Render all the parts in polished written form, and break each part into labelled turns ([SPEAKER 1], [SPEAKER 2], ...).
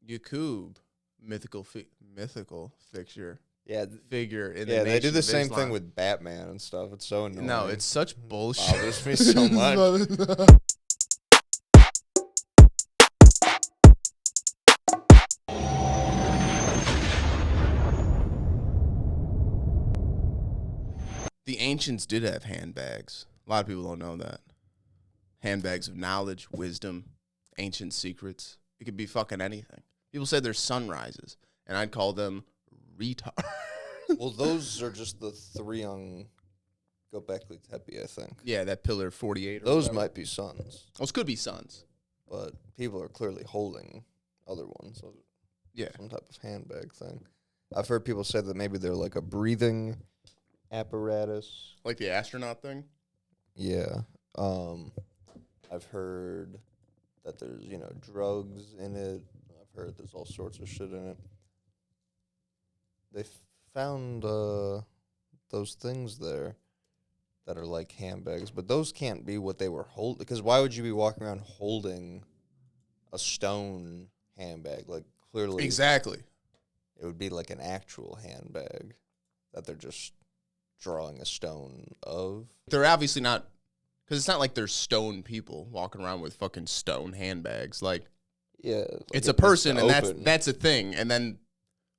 [SPEAKER 1] Yakub, mythical figure.
[SPEAKER 2] Yeah,
[SPEAKER 1] Figure in
[SPEAKER 2] yeah.
[SPEAKER 1] the
[SPEAKER 2] They do
[SPEAKER 1] Nation
[SPEAKER 2] the
[SPEAKER 1] of
[SPEAKER 2] same
[SPEAKER 1] Islam.
[SPEAKER 2] thing with Batman and stuff. It's so annoying.
[SPEAKER 1] No, it's such bullshit.
[SPEAKER 2] Bothers me so much.
[SPEAKER 1] The ancients did have handbags. A lot of people don't know that. Handbags of knowledge, wisdom, ancient secrets. It could be fucking anything. People say they're sunrises, and I'd call them retard.
[SPEAKER 2] Well, those are just the three on Göbekli Tepe, I think.
[SPEAKER 1] Yeah, that pillar 48. Or
[SPEAKER 2] Those
[SPEAKER 1] whatever.
[SPEAKER 2] might be suns,
[SPEAKER 1] Those could be suns.
[SPEAKER 2] but people are clearly holding other ones. So
[SPEAKER 1] Yeah.
[SPEAKER 2] some type of handbag thing. I've heard people say that maybe they're like a breathing apparatus.
[SPEAKER 1] Like the astronaut thing?
[SPEAKER 2] Yeah. I've heard that there's, drugs in it. I've heard there's all sorts of shit in it. They found those things there that are like handbags, but those can't be what they were holding. Because why would you be walking around holding a stone handbag? Like, clearly,
[SPEAKER 1] Exactly.
[SPEAKER 2] it would be like an actual handbag that they're just drawing a stone of.
[SPEAKER 1] They're obviously not, because it's not like they're stone people walking around with fucking stone handbags. Like,
[SPEAKER 2] Yeah,
[SPEAKER 1] it's a person, and that's a thing. And then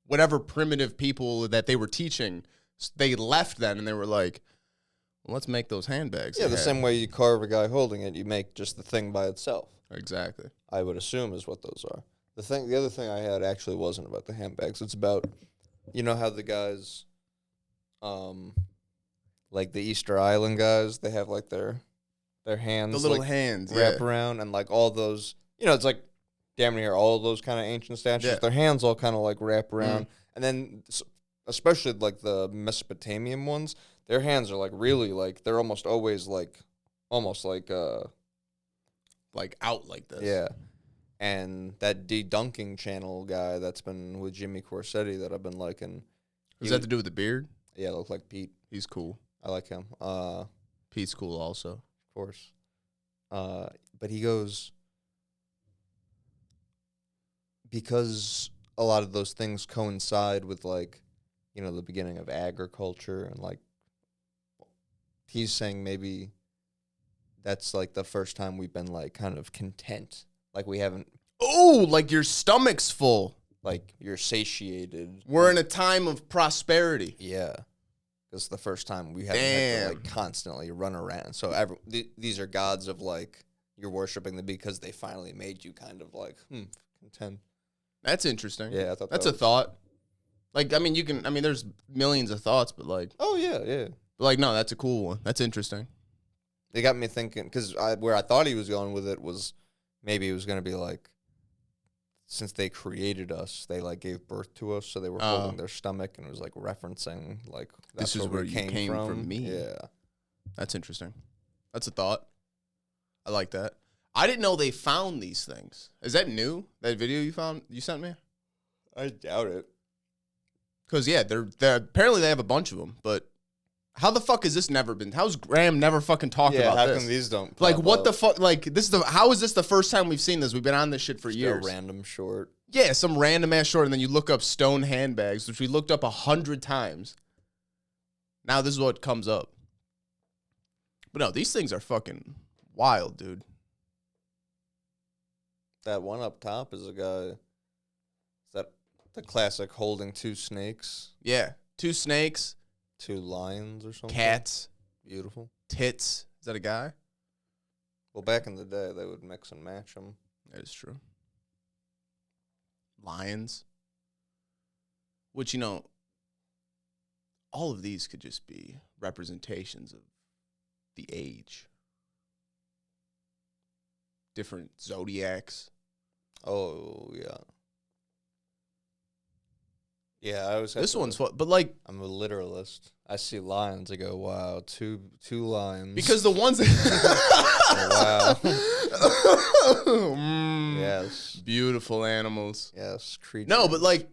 [SPEAKER 1] whatever primitive people that they were teaching, they left then, and they were like, well, let's make those handbags.
[SPEAKER 2] Yeah, the same way you carve a guy holding it, you make just the thing by itself.
[SPEAKER 1] Exactly.
[SPEAKER 2] I would assume is what those are. The other thing I had actually wasn't about the handbags. It's about, how the guys, like the Easter Island guys, they have like their hands,
[SPEAKER 1] The little
[SPEAKER 2] like,
[SPEAKER 1] hands,
[SPEAKER 2] wrap
[SPEAKER 1] yeah.
[SPEAKER 2] around, and like all those, it's like damn near all those kind of ancient statues.
[SPEAKER 1] Yeah.
[SPEAKER 2] Their hands all kind of like wrap around, and then especially like the Mesopotamian ones, their hands are like really like they're almost always like
[SPEAKER 1] out like this.
[SPEAKER 2] yeah. And that Dunking Channel guy that's been with Jimmy Corsetti that I've been liking.
[SPEAKER 1] Does that have to do with the beard?
[SPEAKER 2] Yeah, look like Pete.
[SPEAKER 1] He's cool.
[SPEAKER 2] I like him.
[SPEAKER 1] Pete's cool also.
[SPEAKER 2] Of course. But he goes, because a lot of those things coincide with like, the beginning of agriculture, and like he's saying maybe that's like the first time we've been like kind of content. Like we haven't.
[SPEAKER 1] Oh, like your stomach's full.
[SPEAKER 2] Like you're satiated.
[SPEAKER 1] We're in a time of prosperity.
[SPEAKER 2] Yeah. It's the first time we haven't had to like constantly run around. So these are gods of like you're worshiping them because they finally made you kind of like content.
[SPEAKER 1] That's interesting.
[SPEAKER 2] Yeah, I thought
[SPEAKER 1] that's a thought. Like, there's millions of thoughts, but like.
[SPEAKER 2] Oh yeah, yeah.
[SPEAKER 1] Like, no, that's a cool one. That's interesting.
[SPEAKER 2] It got me thinking because where I thought he was going with it was maybe it was going to be like, since they created us, they like gave birth to us, so they were holding their stomach, and it was like referencing like that's
[SPEAKER 1] this is where you came from me.
[SPEAKER 2] Yeah,
[SPEAKER 1] that's interesting. That's a thought. I like that. I didn't know they found these things. Is that new? That video you sent me?
[SPEAKER 2] I doubt it.
[SPEAKER 1] Because yeah, they're apparently they have a bunch of them, but how the fuck has this never been? How's Graham never fucking talked about
[SPEAKER 2] this?
[SPEAKER 1] this?
[SPEAKER 2] How come these don't?
[SPEAKER 1] Like, what
[SPEAKER 2] up?
[SPEAKER 1] the fuck? Like, how is this the first time we've seen this? We've been on this shit for
[SPEAKER 2] Just
[SPEAKER 1] years.
[SPEAKER 2] A random short.
[SPEAKER 1] Yeah, some random ass short, and then you look up stone handbags, which we looked up 100 times. Now this is what comes up. But no, these things are fucking wild, dude.
[SPEAKER 2] That one up top is a guy. Is that the classic holding two snakes?
[SPEAKER 1] Yeah, 2 snakes,
[SPEAKER 2] 2 lions or something.
[SPEAKER 1] cats,
[SPEAKER 2] Beautiful.
[SPEAKER 1] tits. Is that a guy?
[SPEAKER 2] Well, back in the day, they would mix and match them.
[SPEAKER 1] That is true. Lions. Which, all of these could just be representations of the age. Different zodiacs.
[SPEAKER 2] Oh, yeah. Yeah, I always have
[SPEAKER 1] This
[SPEAKER 2] to-
[SPEAKER 1] one's fun, but like,
[SPEAKER 2] I'm a literalist. I see lions, I go, wow, two lions.
[SPEAKER 1] because the ones
[SPEAKER 2] wow. Yes.
[SPEAKER 1] Beautiful animals.
[SPEAKER 2] Yes, creatures.
[SPEAKER 1] No, but like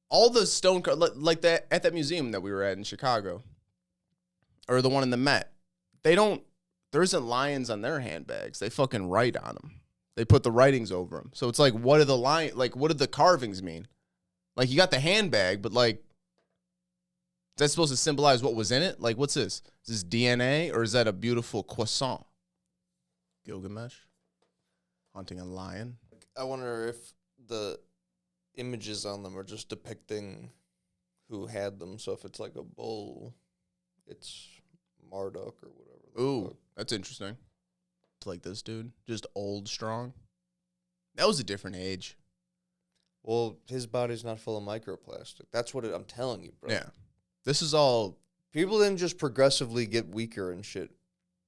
[SPEAKER 1] all the stone like that at that museum that we were at in Chicago, or the one in the Met, there isn't lions on their handbags. They fucking write on them. They put the writings over them. So it's like, what do the carvings mean? Like, you got the handbag, but like, is that supposed to symbolize what was in it? Like, what's this? Is this DNA, or is that a beautiful croissant? Gilgamesh hunting a lion.
[SPEAKER 2] I wonder if the images on them are just depicting who had them. So if it's like a bull, it's Marduk or whatever.
[SPEAKER 1] Ooh, that's interesting. It's like this dude, just old, strong. That was a different age.
[SPEAKER 2] Well, his body's not full of microplastic. That's what I'm telling you, bro.
[SPEAKER 1] Yeah. This is all...
[SPEAKER 2] People didn't just progressively get weaker and shit.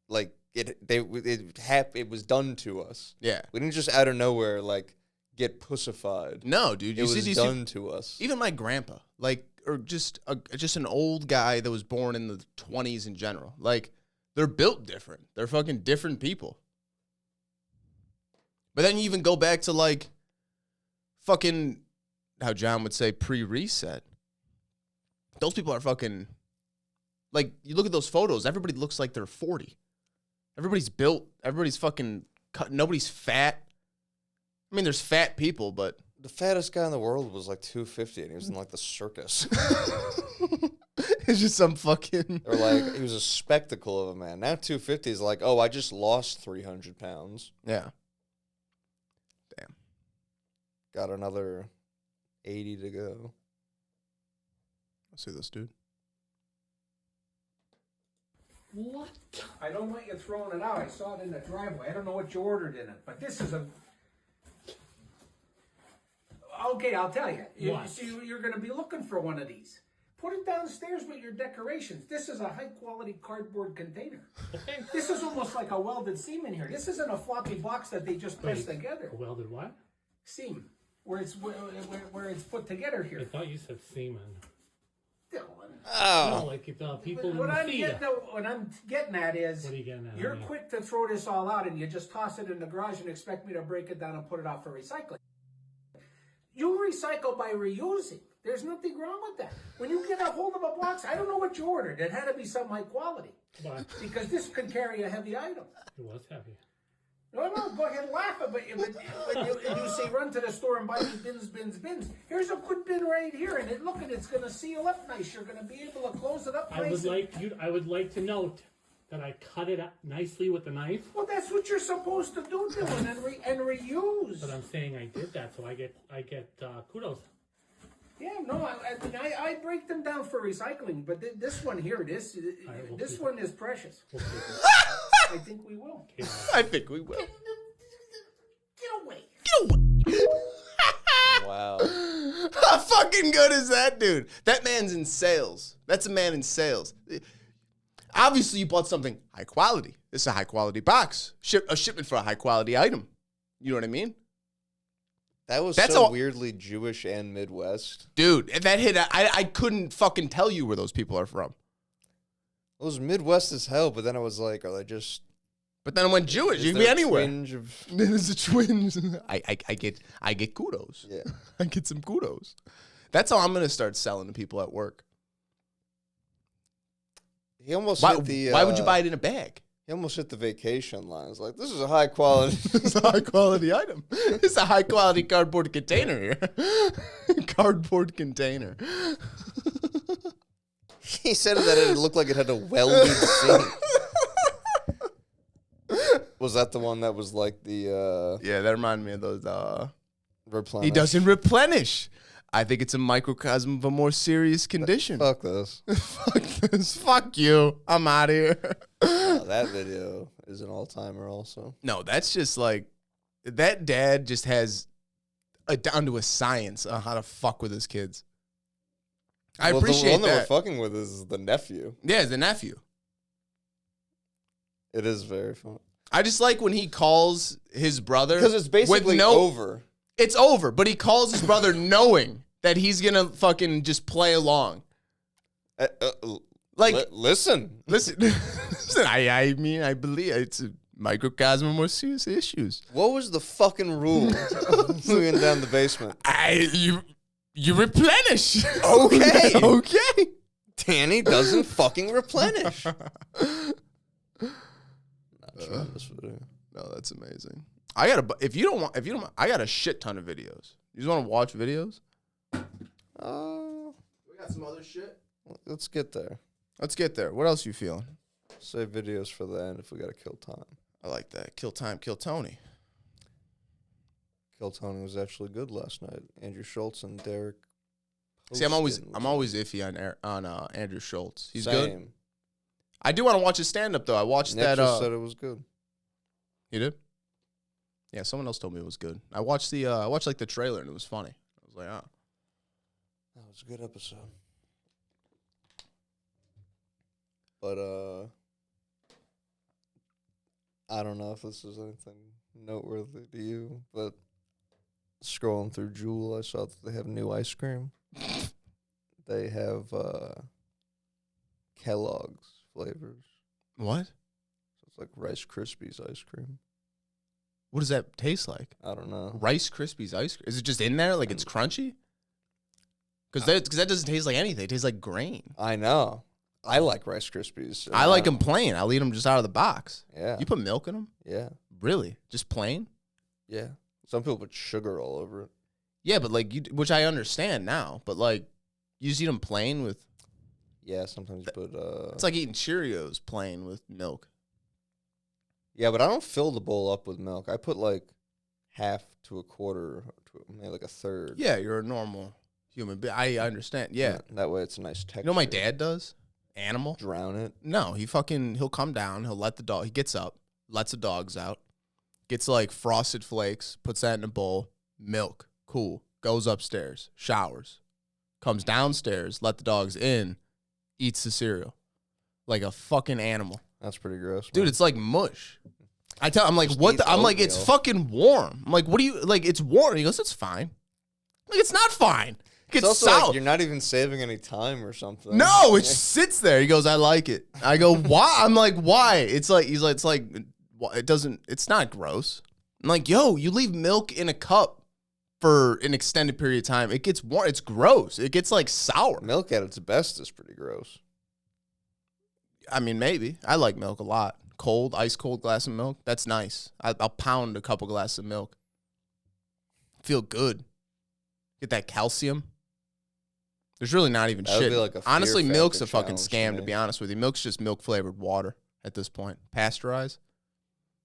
[SPEAKER 2] Like, it was done to us.
[SPEAKER 1] Yeah.
[SPEAKER 2] We didn't just out of nowhere, like, get pussified.
[SPEAKER 1] No, dude.
[SPEAKER 2] It was done to us.
[SPEAKER 1] Even my grandpa, like, or just an old guy that was born in the 20s in general. Like, they're built different. They're fucking different people. But then you even go back to, like, fucking, how John would say, pre-reset. Those people are fucking, like, you look at those photos, everybody looks like they're 40. Everybody's built. Everybody's fucking cut. Nobody's fat. I mean, there's fat people, but...
[SPEAKER 2] The fattest guy in the world was like 250, and he was in like the circus.
[SPEAKER 1] It's just some fucking...
[SPEAKER 2] Or like, he was a spectacle of a man. Now 250 is like, oh, I just lost 300 pounds.
[SPEAKER 1] Yeah. Damn.
[SPEAKER 2] Got another 80 to go.
[SPEAKER 1] I see this dude.
[SPEAKER 3] What? I don't want you throwing it out. I saw it in the driveway. I don't know what you ordered in it, but this is a... Okay, I'll tell you. You're going to be looking for one of these. Put it downstairs with your decorations. This is a high-quality cardboard container. Okay. This is almost like a welded seam in here. This isn't a floppy box that they just press together.
[SPEAKER 4] A welded what?
[SPEAKER 3] Seam. Where it's put together here.
[SPEAKER 4] I thought you said semen.
[SPEAKER 3] Dylan.
[SPEAKER 2] Oh.
[SPEAKER 4] No, like the people in
[SPEAKER 3] What
[SPEAKER 4] the
[SPEAKER 3] I'm
[SPEAKER 4] feed.
[SPEAKER 3] getting at is,
[SPEAKER 4] What are you getting at?
[SPEAKER 3] you're quick to throw this all out and you just toss it in the garage and expect me to break it down and put it out for recycling. You recycle by reusing. There's nothing wrong with that. When you get a hold of a box, I don't know what you ordered. It had to be some high quality.
[SPEAKER 4] But
[SPEAKER 3] Because this could carry a heavy item.
[SPEAKER 4] it was heavy.
[SPEAKER 3] No, go ahead and laugh, but when you say run to the store and buy me bins. Here's a good bin right here, and it's going to seal up nice. You're going to be able to close it up nice.
[SPEAKER 4] I would like to note that I cut it up nicely with a knife.
[SPEAKER 3] Well, that's what you're supposed to do, Dylan, and reuse.
[SPEAKER 4] But I'm saying I did that, so I get kudos.
[SPEAKER 3] Yeah, no, I break them down for recycling, but this one here, this one is precious.
[SPEAKER 4] Okay.
[SPEAKER 3] I think we will.
[SPEAKER 1] I think we will.
[SPEAKER 3] Get away.
[SPEAKER 2] Wow.
[SPEAKER 1] How fucking good is that, dude? That man's in sales. That's a man in sales. Obviously, you bought something high quality. This is a high quality box. A shipment for a high quality item. You know what I mean?
[SPEAKER 2] That's
[SPEAKER 1] That's
[SPEAKER 2] so
[SPEAKER 1] all-
[SPEAKER 2] weirdly Jewish and Midwest.
[SPEAKER 1] Dude, that hit, I couldn't fucking tell you where those people are from.
[SPEAKER 2] It was Midwest as hell, but then I was like, are they just...
[SPEAKER 1] But then I went Jewish.
[SPEAKER 2] is
[SPEAKER 1] You can
[SPEAKER 2] there
[SPEAKER 1] be
[SPEAKER 2] a
[SPEAKER 1] anywhere.
[SPEAKER 2] twinge of...
[SPEAKER 1] There's a twinge. I get kudos.
[SPEAKER 2] Yeah.
[SPEAKER 1] I get some kudos. That's how I'm gonna start selling to people at work.
[SPEAKER 2] He almost
[SPEAKER 1] Why,
[SPEAKER 2] hit the...
[SPEAKER 1] why would you buy it in a bag?
[SPEAKER 2] He almost hit the vacation line. It's like, this is a high quality...
[SPEAKER 1] It's a high quality item. It's a high quality cardboard container here. Cardboard container.
[SPEAKER 2] He said that it looked like it had a welded seam. Was that the one that was like the
[SPEAKER 1] Yeah, that reminded me of those.
[SPEAKER 2] replenish?
[SPEAKER 1] He doesn't replenish. I think it's a microcosm of a more serious condition.
[SPEAKER 2] Fuck this.
[SPEAKER 1] Fuck this. Fuck you. I'm out of here.
[SPEAKER 2] That video is an all-timer also.
[SPEAKER 1] No, that's just like, that dad just has down to a science on how to fuck with his kids. I appreciate
[SPEAKER 2] the one that
[SPEAKER 1] that.
[SPEAKER 2] we're fucking with is the nephew.
[SPEAKER 1] Yeah, the nephew.
[SPEAKER 2] It is very fun.
[SPEAKER 1] I just like when he calls his brother.
[SPEAKER 2] Because it's basically over.
[SPEAKER 1] It's over, but he calls his brother knowing that he's going to fucking just play along. Like,
[SPEAKER 2] listen.
[SPEAKER 1] listen, I mean, I believe it's a microcosm of more serious issues.
[SPEAKER 2] What was the fucking rule? Moving down the basement.
[SPEAKER 1] You replenish.
[SPEAKER 2] Okay.
[SPEAKER 1] Okay.
[SPEAKER 2] Danny doesn't fucking replenish. Tremendous video.
[SPEAKER 1] No, that's amazing. I got if you don't want, I got a shit ton of videos. You just want to watch videos? We got some other shit.
[SPEAKER 2] Let's get there.
[SPEAKER 1] Let's get there. What else you feeling?
[SPEAKER 2] Save videos for the end if we got to kill time.
[SPEAKER 1] I like that. Kill time, kill Tony.
[SPEAKER 2] Kill Tony was actually good last night. Andrew Schultz and Derek.
[SPEAKER 1] See, I'm always iffy on Andrew Schultz. He's good. I do want to watch his stand up though. I watched
[SPEAKER 2] Nick
[SPEAKER 1] that.
[SPEAKER 2] Just said it was good.
[SPEAKER 1] You did? Yeah, someone else told me it was good. I watched like the trailer and it was funny. I was like, oh.
[SPEAKER 2] That was a good episode. But I don't know if this is anything noteworthy to you, but scrolling through Jewel, I saw that they have new ice cream. They have Kellogg's flavors.
[SPEAKER 1] What?
[SPEAKER 2] So it's like Rice Krispies ice cream.
[SPEAKER 1] What does that taste like?
[SPEAKER 2] I don't know.
[SPEAKER 1] Rice Krispies ice cream. Is it just in there like it's crunchy? Because that doesn't taste like anything. It tastes like grain.
[SPEAKER 2] I know. I like Rice Krispies.
[SPEAKER 1] I like them plain. I'll eat them just out of the box.
[SPEAKER 2] Yeah.
[SPEAKER 1] You put milk in them?
[SPEAKER 2] Yeah.
[SPEAKER 1] Really? Just plain?
[SPEAKER 2] Yeah. Some people put sugar all over it.
[SPEAKER 1] Yeah, but like which I understand now. But like, you just eat them plain with.
[SPEAKER 2] Yeah, sometimes you put.
[SPEAKER 1] It's like eating Cheerios plain with milk.
[SPEAKER 2] Yeah, but I don't fill the bowl up with milk. I put like half to a quarter, to maybe like a third.
[SPEAKER 1] Yeah, you're a normal human being. I understand. Yeah.
[SPEAKER 2] That way it's a nice texture.
[SPEAKER 1] You know what my dad does? Animal.
[SPEAKER 2] Drown it.
[SPEAKER 1] No, he'll come down. He'll let the dog. He gets up, lets the dogs out, gets like Frosted Flakes, puts that in a bowl, milk, cool. Goes upstairs, showers, comes downstairs, let the dogs in, eats the cereal, like a fucking animal.
[SPEAKER 2] That's pretty gross,
[SPEAKER 1] dude. It's like mush. I'm like,
[SPEAKER 2] Just
[SPEAKER 1] what?
[SPEAKER 2] eat
[SPEAKER 1] I'm like,
[SPEAKER 2] oatmeal.
[SPEAKER 1] it's fucking warm. I'm like, what do you like? It's warm. He goes, it's fine. Like, it's not fine. It
[SPEAKER 2] It's
[SPEAKER 1] gets
[SPEAKER 2] also
[SPEAKER 1] sour.
[SPEAKER 2] like you're not even saving any time or something.
[SPEAKER 1] No, it just sits there. He goes, I like it. I go, why? I'm like, why? It's like, he's like, it's like, it doesn't, it's not gross. I'm like, yo, you leave milk in a cup for an extended period of time. It gets warm. It's gross. It gets like sour.
[SPEAKER 2] Milk at its best is pretty gross.
[SPEAKER 1] I mean, maybe. I like milk a lot. Cold, ice cold glass of milk. That's nice. I'll pound a couple glasses of milk. Feel good. Get that calcium. There's really not even
[SPEAKER 2] That would
[SPEAKER 1] shit.
[SPEAKER 2] be like a fear
[SPEAKER 1] Honestly, milk's a
[SPEAKER 2] factor
[SPEAKER 1] fucking
[SPEAKER 2] challenge
[SPEAKER 1] scam,
[SPEAKER 2] to
[SPEAKER 1] to
[SPEAKER 2] me.
[SPEAKER 1] be honest with you. Milk's just milk flavored water at this point. Pasteurized.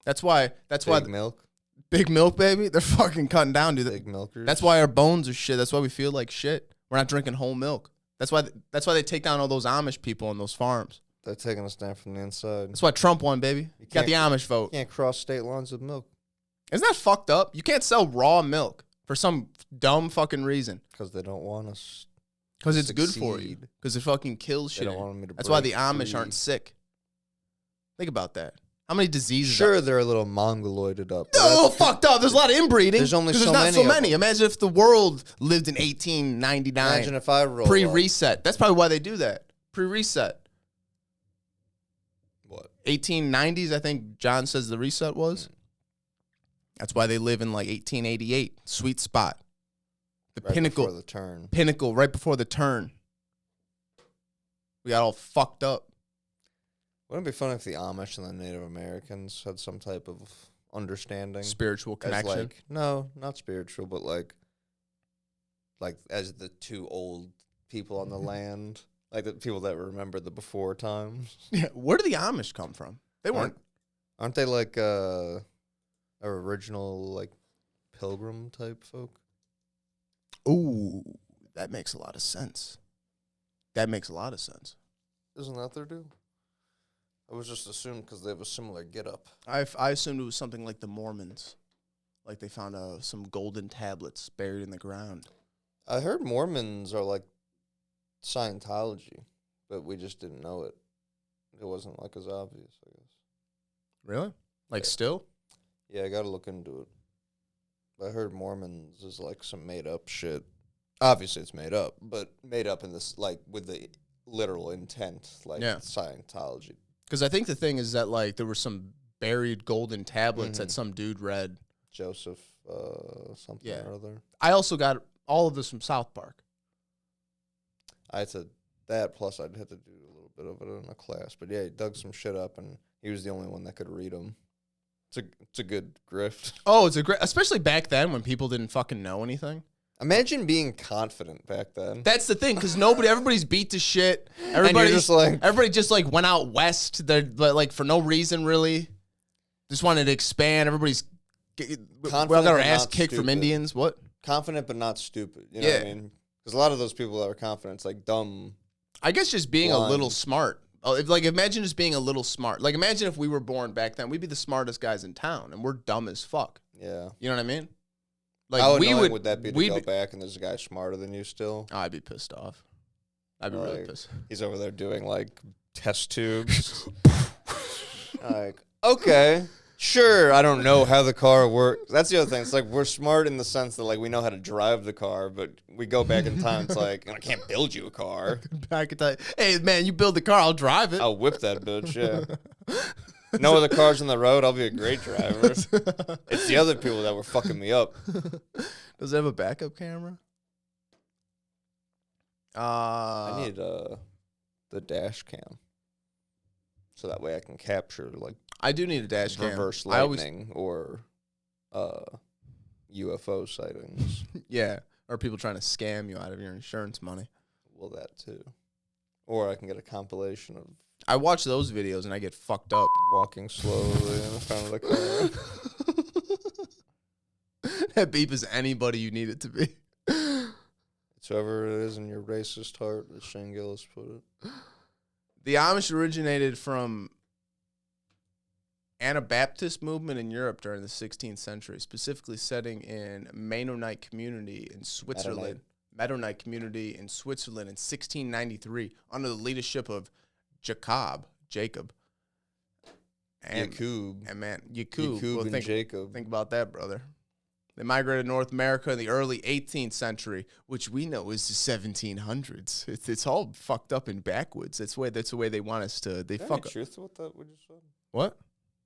[SPEAKER 1] That's why
[SPEAKER 2] Big milk.
[SPEAKER 1] Big Milk, baby, they're fucking cutting down, dude.
[SPEAKER 2] Big milkers.
[SPEAKER 1] That's why our bones are shit. That's why we feel like shit. We're not drinking whole milk. That's why they take down all those Amish people on those farms.
[SPEAKER 2] They're taking us down from the inside.
[SPEAKER 1] That's why Trump won, baby.
[SPEAKER 2] You
[SPEAKER 1] Got the
[SPEAKER 2] can't-
[SPEAKER 1] Amish vote.
[SPEAKER 2] You can't cross state lines with milk
[SPEAKER 1] Isn't that fucked up? You can't sell raw milk for some dumb fucking reason.
[SPEAKER 2] because they don't want us.
[SPEAKER 1] Because it's good for you.
[SPEAKER 2] Succeed.
[SPEAKER 1] Because it fucking kills
[SPEAKER 2] They
[SPEAKER 1] shit.
[SPEAKER 2] don't want me to.
[SPEAKER 1] That's why the
[SPEAKER 2] break
[SPEAKER 1] Amish
[SPEAKER 2] free.
[SPEAKER 1] aren't sick. Think about that. How many diseases?
[SPEAKER 2] Sure, they're a little mongoloided up. but
[SPEAKER 1] Oh,
[SPEAKER 2] that's-
[SPEAKER 1] fucked up. There's a lot of inbreeding.
[SPEAKER 2] There's only
[SPEAKER 1] 'cause
[SPEAKER 2] so
[SPEAKER 1] there's not
[SPEAKER 2] many
[SPEAKER 1] so
[SPEAKER 2] of
[SPEAKER 1] many.
[SPEAKER 2] them.
[SPEAKER 1] Imagine if the world lived in 1899.
[SPEAKER 2] Imagine if I roll up.
[SPEAKER 1] Pre-reset. That's probably why they do that. Pre-reset.
[SPEAKER 2] What?
[SPEAKER 1] 1890s, I think John says the reset was. That's why they live in like 1888. Sweet spot. The
[SPEAKER 2] Right
[SPEAKER 1] pinnacle.
[SPEAKER 2] before the turn.
[SPEAKER 1] Pinnacle right before the turn. We got all fucked up.
[SPEAKER 2] Wouldn't it be funny if the Amish and the Native Americans had some type of understanding?
[SPEAKER 1] Spiritual
[SPEAKER 2] As
[SPEAKER 1] connection.
[SPEAKER 2] like, no, not spiritual, but like as the two old people on the land, like the people that remember the before times.
[SPEAKER 1] Yeah. Where did the Amish come from? They weren't.
[SPEAKER 2] Aren't they like our original like pilgrim type folk?
[SPEAKER 1] Ooh, that makes a lot of sense. That makes a lot of sense.
[SPEAKER 2] Isn't that their deal? I was just assuming because they have a similar get up.
[SPEAKER 1] I assumed it was something like the Mormons. Like they found some golden tablets buried in the ground.
[SPEAKER 2] I heard Mormons are like Scientology, but we just didn't know it. It wasn't like as obvious, I guess.
[SPEAKER 1] Really? Like
[SPEAKER 2] Yeah.
[SPEAKER 1] still?
[SPEAKER 2] Yeah, I gotta look into it. I heard Mormons is like some made up shit. Obviously, it's made up, but made up in this like with the literal intent, like
[SPEAKER 1] Yeah.
[SPEAKER 2] Scientology.
[SPEAKER 1] Because I think the thing is that like there were some buried golden tablets that
[SPEAKER 2] Mhm.
[SPEAKER 1] some dude read.
[SPEAKER 2] Joseph, something
[SPEAKER 1] Yeah.
[SPEAKER 2] or other.
[SPEAKER 1] I also got all of this from South Park.
[SPEAKER 2] I had to that plus I'd had to do a little bit of it in a class, but yeah, he dug some shit up, and he was the only one that could read them. It's a good grift.
[SPEAKER 1] Oh, it's a great, especially back then when people didn't fucking know anything.
[SPEAKER 2] Imagine being confident back then.
[SPEAKER 1] That's the thing, because everybody's beat to shit.
[SPEAKER 2] Everybody
[SPEAKER 1] Everybody just like went out west. They're like for no reason really. Just wanted to expand. Everybody's we all got our ass kicked from Indians. What?
[SPEAKER 2] Confident but not stupid. You know what I mean? Because a lot of those people that are confident, it's like dumb.
[SPEAKER 1] I guess just being a little smart. Like imagine just being a little smart. Like imagine if we were born back then, we'd be the smartest guys in town, and we're dumb as fuck.
[SPEAKER 2] Yeah.
[SPEAKER 1] You know what I mean? Like
[SPEAKER 2] how annoying would that be to go back and there's a guy smarter than you still?
[SPEAKER 1] I'd be pissed off. I'd be really pissed.
[SPEAKER 2] He's over there doing like test tubes. Like, okay, sure, I don't know how the car works. That's the other thing. It's like we're smart in the sense that like we know how to drive the car, but we go back in time. It's like I can't build you a car.
[SPEAKER 1] Back in time. Hey man, you build the car, I'll drive it.
[SPEAKER 2] I'll whip that bitch. Yeah. No other cars on the road. I'll be a great driver. It's the other people that were fucking me up.
[SPEAKER 1] Does it have a backup camera?
[SPEAKER 2] I need the dash cam, so that way I can capture like
[SPEAKER 1] I do need a dash cam.
[SPEAKER 2] Reverse lightning or UFO sightings.
[SPEAKER 1] Yeah, or people trying to scam you out of your insurance money.
[SPEAKER 2] Well, that too. Or I can get a compilation of.
[SPEAKER 1] I watch those videos and I get fucked up.
[SPEAKER 2] Walking slowly in the front of the car.
[SPEAKER 1] That beep is anybody you need it to be.
[SPEAKER 2] It's whoever it is in your racist heart, as Shane Gillis put it.
[SPEAKER 1] The Amish originated from Anabaptist movement in Europe during the 16th century, specifically setting in Mennonite community in Switzerland. Mennonite community in Switzerland in 1693 under the leadership of Jacob. And
[SPEAKER 2] Yakub.
[SPEAKER 1] And man, Yakub.
[SPEAKER 2] Yakub and Jacob.
[SPEAKER 1] Think about that, brother. They migrated to North America in the early 18th century, which we know is the 1700s. It's all fucked up and backwards. That's the way they want us to. They
[SPEAKER 2] Is there
[SPEAKER 1] fuck
[SPEAKER 2] any truth to what that we just said?
[SPEAKER 1] What?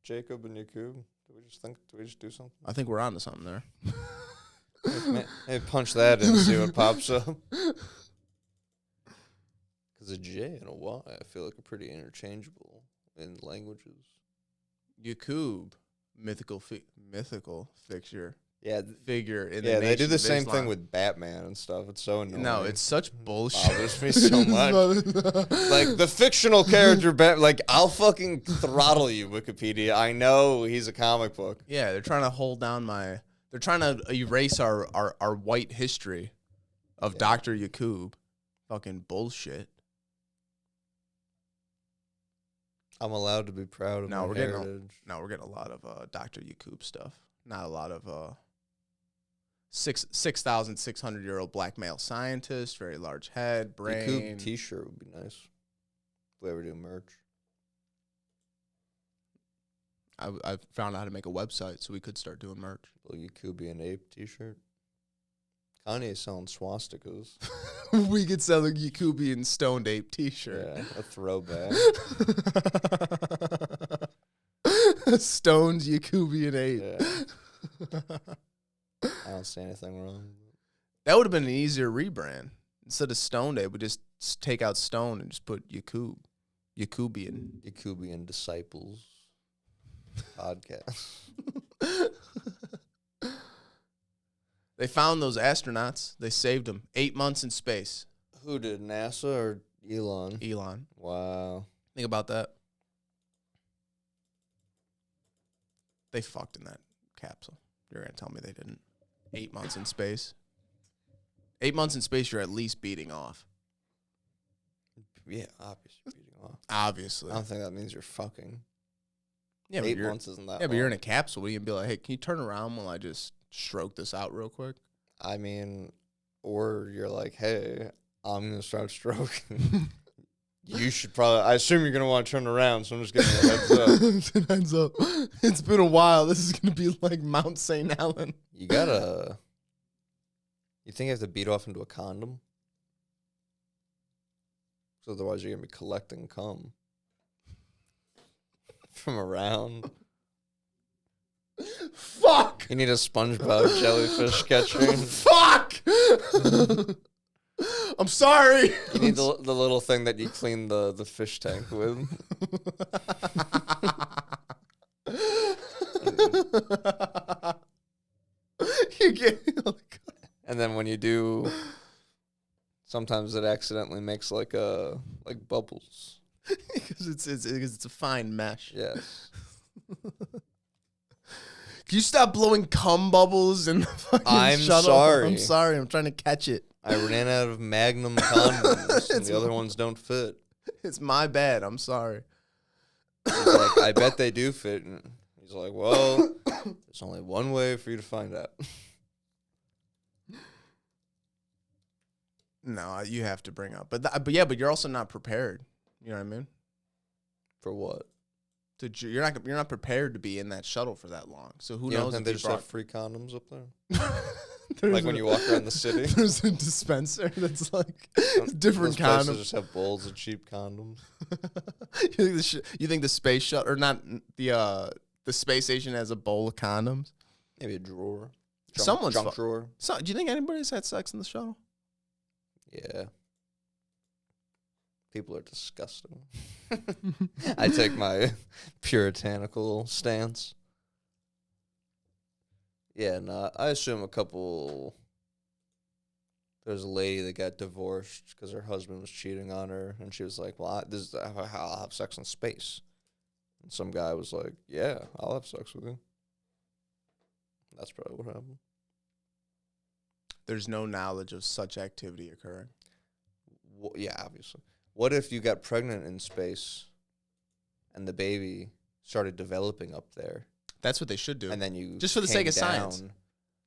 [SPEAKER 2] Jacob and Yakub. Do we just do something?
[SPEAKER 1] I think we're onto something there.
[SPEAKER 2] Hey, punch that in and see what pops up. Because a J and a Y, I feel like are pretty interchangeable in languages.
[SPEAKER 1] Yakub, mythical figure.
[SPEAKER 2] Yeah,
[SPEAKER 1] figure in
[SPEAKER 2] yeah,
[SPEAKER 1] the
[SPEAKER 2] they do the same
[SPEAKER 1] Islam.
[SPEAKER 2] thing with Batman and stuff. It's so annoying.
[SPEAKER 1] No, it's such bullshit.
[SPEAKER 2] Bothers me so much. Like the fictional character, like I'll fucking throttle you, Wikipedia. I know he's a comic book.
[SPEAKER 1] Yeah, they're trying to hold down They're trying to erase our white history of Dr. Yakub. Fucking bullshit.
[SPEAKER 2] I'm allowed to be proud of my heritage.
[SPEAKER 1] We're getting a lot of Dr. Yakub stuff. Not a lot of 6,600-year-old black male scientist, very large head, brain.
[SPEAKER 2] Yakub t-shirt would be nice. If we ever do merch.
[SPEAKER 1] I found out how to make a website so we could start doing merch.
[SPEAKER 2] Little Yakubian ape t-shirt. Kanye's selling swastikas.
[SPEAKER 1] We could sell a Yakubian stoned ape t-shirt.
[SPEAKER 2] Yeah, a throwback.
[SPEAKER 1] Stoned Yakubian ape.
[SPEAKER 2] Yeah. I don't see anything wrong.
[SPEAKER 1] That would have been an easier rebrand. Instead of stoned ape, we just take out stone and just put Yakub.
[SPEAKER 2] Yakubian Disciples podcast.
[SPEAKER 1] They found those astronauts. They saved them. 8 months in space.
[SPEAKER 2] Who did, NASA or Elon?
[SPEAKER 1] Elon.
[SPEAKER 2] Wow.
[SPEAKER 1] Think about that. They fucked in that capsule. You're going to tell me they didn't. 8 months in space. 8 months in space, you're at least beating off.
[SPEAKER 2] Yeah, obviously beating off.
[SPEAKER 1] Obviously.
[SPEAKER 2] I don't think that means you're fucking.
[SPEAKER 1] Yeah,
[SPEAKER 2] 8 months isn't that long.
[SPEAKER 1] But you're in a capsule. You can be like, hey, can you turn around while I just stroke this out real quick?
[SPEAKER 2] I mean, or you're like, hey, I'm going to start stroking. You should probably, I assume you're going to want to turn around, so I'm just giving you a heads up.
[SPEAKER 1] It's been a while. This is going to be like Mount St. Helens.
[SPEAKER 2] You think you have to beat off into a condom? So otherwise you're going to be collecting cum from around.
[SPEAKER 1] Fuck!
[SPEAKER 2] You need a SpongeBob jellyfish catcher.
[SPEAKER 1] Fuck! I'm sorry.
[SPEAKER 2] You need the little thing that you clean the fish tank with.
[SPEAKER 1] You get
[SPEAKER 2] And then when you do, sometimes it accidentally makes like bubbles.
[SPEAKER 1] because it's a fine mesh.
[SPEAKER 2] Yes.
[SPEAKER 1] Can you stop blowing cum bubbles in the fucking
[SPEAKER 2] I'm
[SPEAKER 1] shuttle?
[SPEAKER 2] sorry.
[SPEAKER 1] I'm sorry. I'm trying to catch it.
[SPEAKER 2] I ran out of Magnum condoms, and the other ones don't fit.
[SPEAKER 1] It's my bad. I'm sorry.
[SPEAKER 2] He's like, I bet they do fit. And he's like, well, there's only one way for you to find out.
[SPEAKER 1] No, you have to bring up. But you're also not prepared. You know what I mean?
[SPEAKER 2] For what?
[SPEAKER 1] You're not prepared to be in that shuttle for that long. So who
[SPEAKER 2] You don't
[SPEAKER 1] knows?
[SPEAKER 2] think
[SPEAKER 1] If
[SPEAKER 2] they
[SPEAKER 1] you
[SPEAKER 2] just
[SPEAKER 1] brought-
[SPEAKER 2] have free condoms up there?
[SPEAKER 1] There's
[SPEAKER 2] Like when you walk around the city?
[SPEAKER 1] There's a dispenser that's like different
[SPEAKER 2] Those places
[SPEAKER 1] condoms.
[SPEAKER 2] just have bowls of cheap condoms.
[SPEAKER 1] You think the space shuttle, or not the space station, has a bowl of condoms?
[SPEAKER 2] Maybe a drawer.
[SPEAKER 1] Someone's
[SPEAKER 2] junk drawer.
[SPEAKER 1] So, do you think anybody's had sex in the shuttle?
[SPEAKER 2] Yeah. People are disgusting. I take my puritanical stance. Yeah, no, I assume there's a lady that got divorced because her husband was cheating on her, and she was like, well, this is how I'll have sex in space. And some guy was like, yeah, I'll have sex with you. That's probably what happened.
[SPEAKER 1] There's no knowledge of such activity occurring.
[SPEAKER 2] Well, yeah, obviously. What if you got pregnant in space and the baby started developing up there?
[SPEAKER 1] That's what they should do.
[SPEAKER 2] And then you
[SPEAKER 1] Just for the sake of science.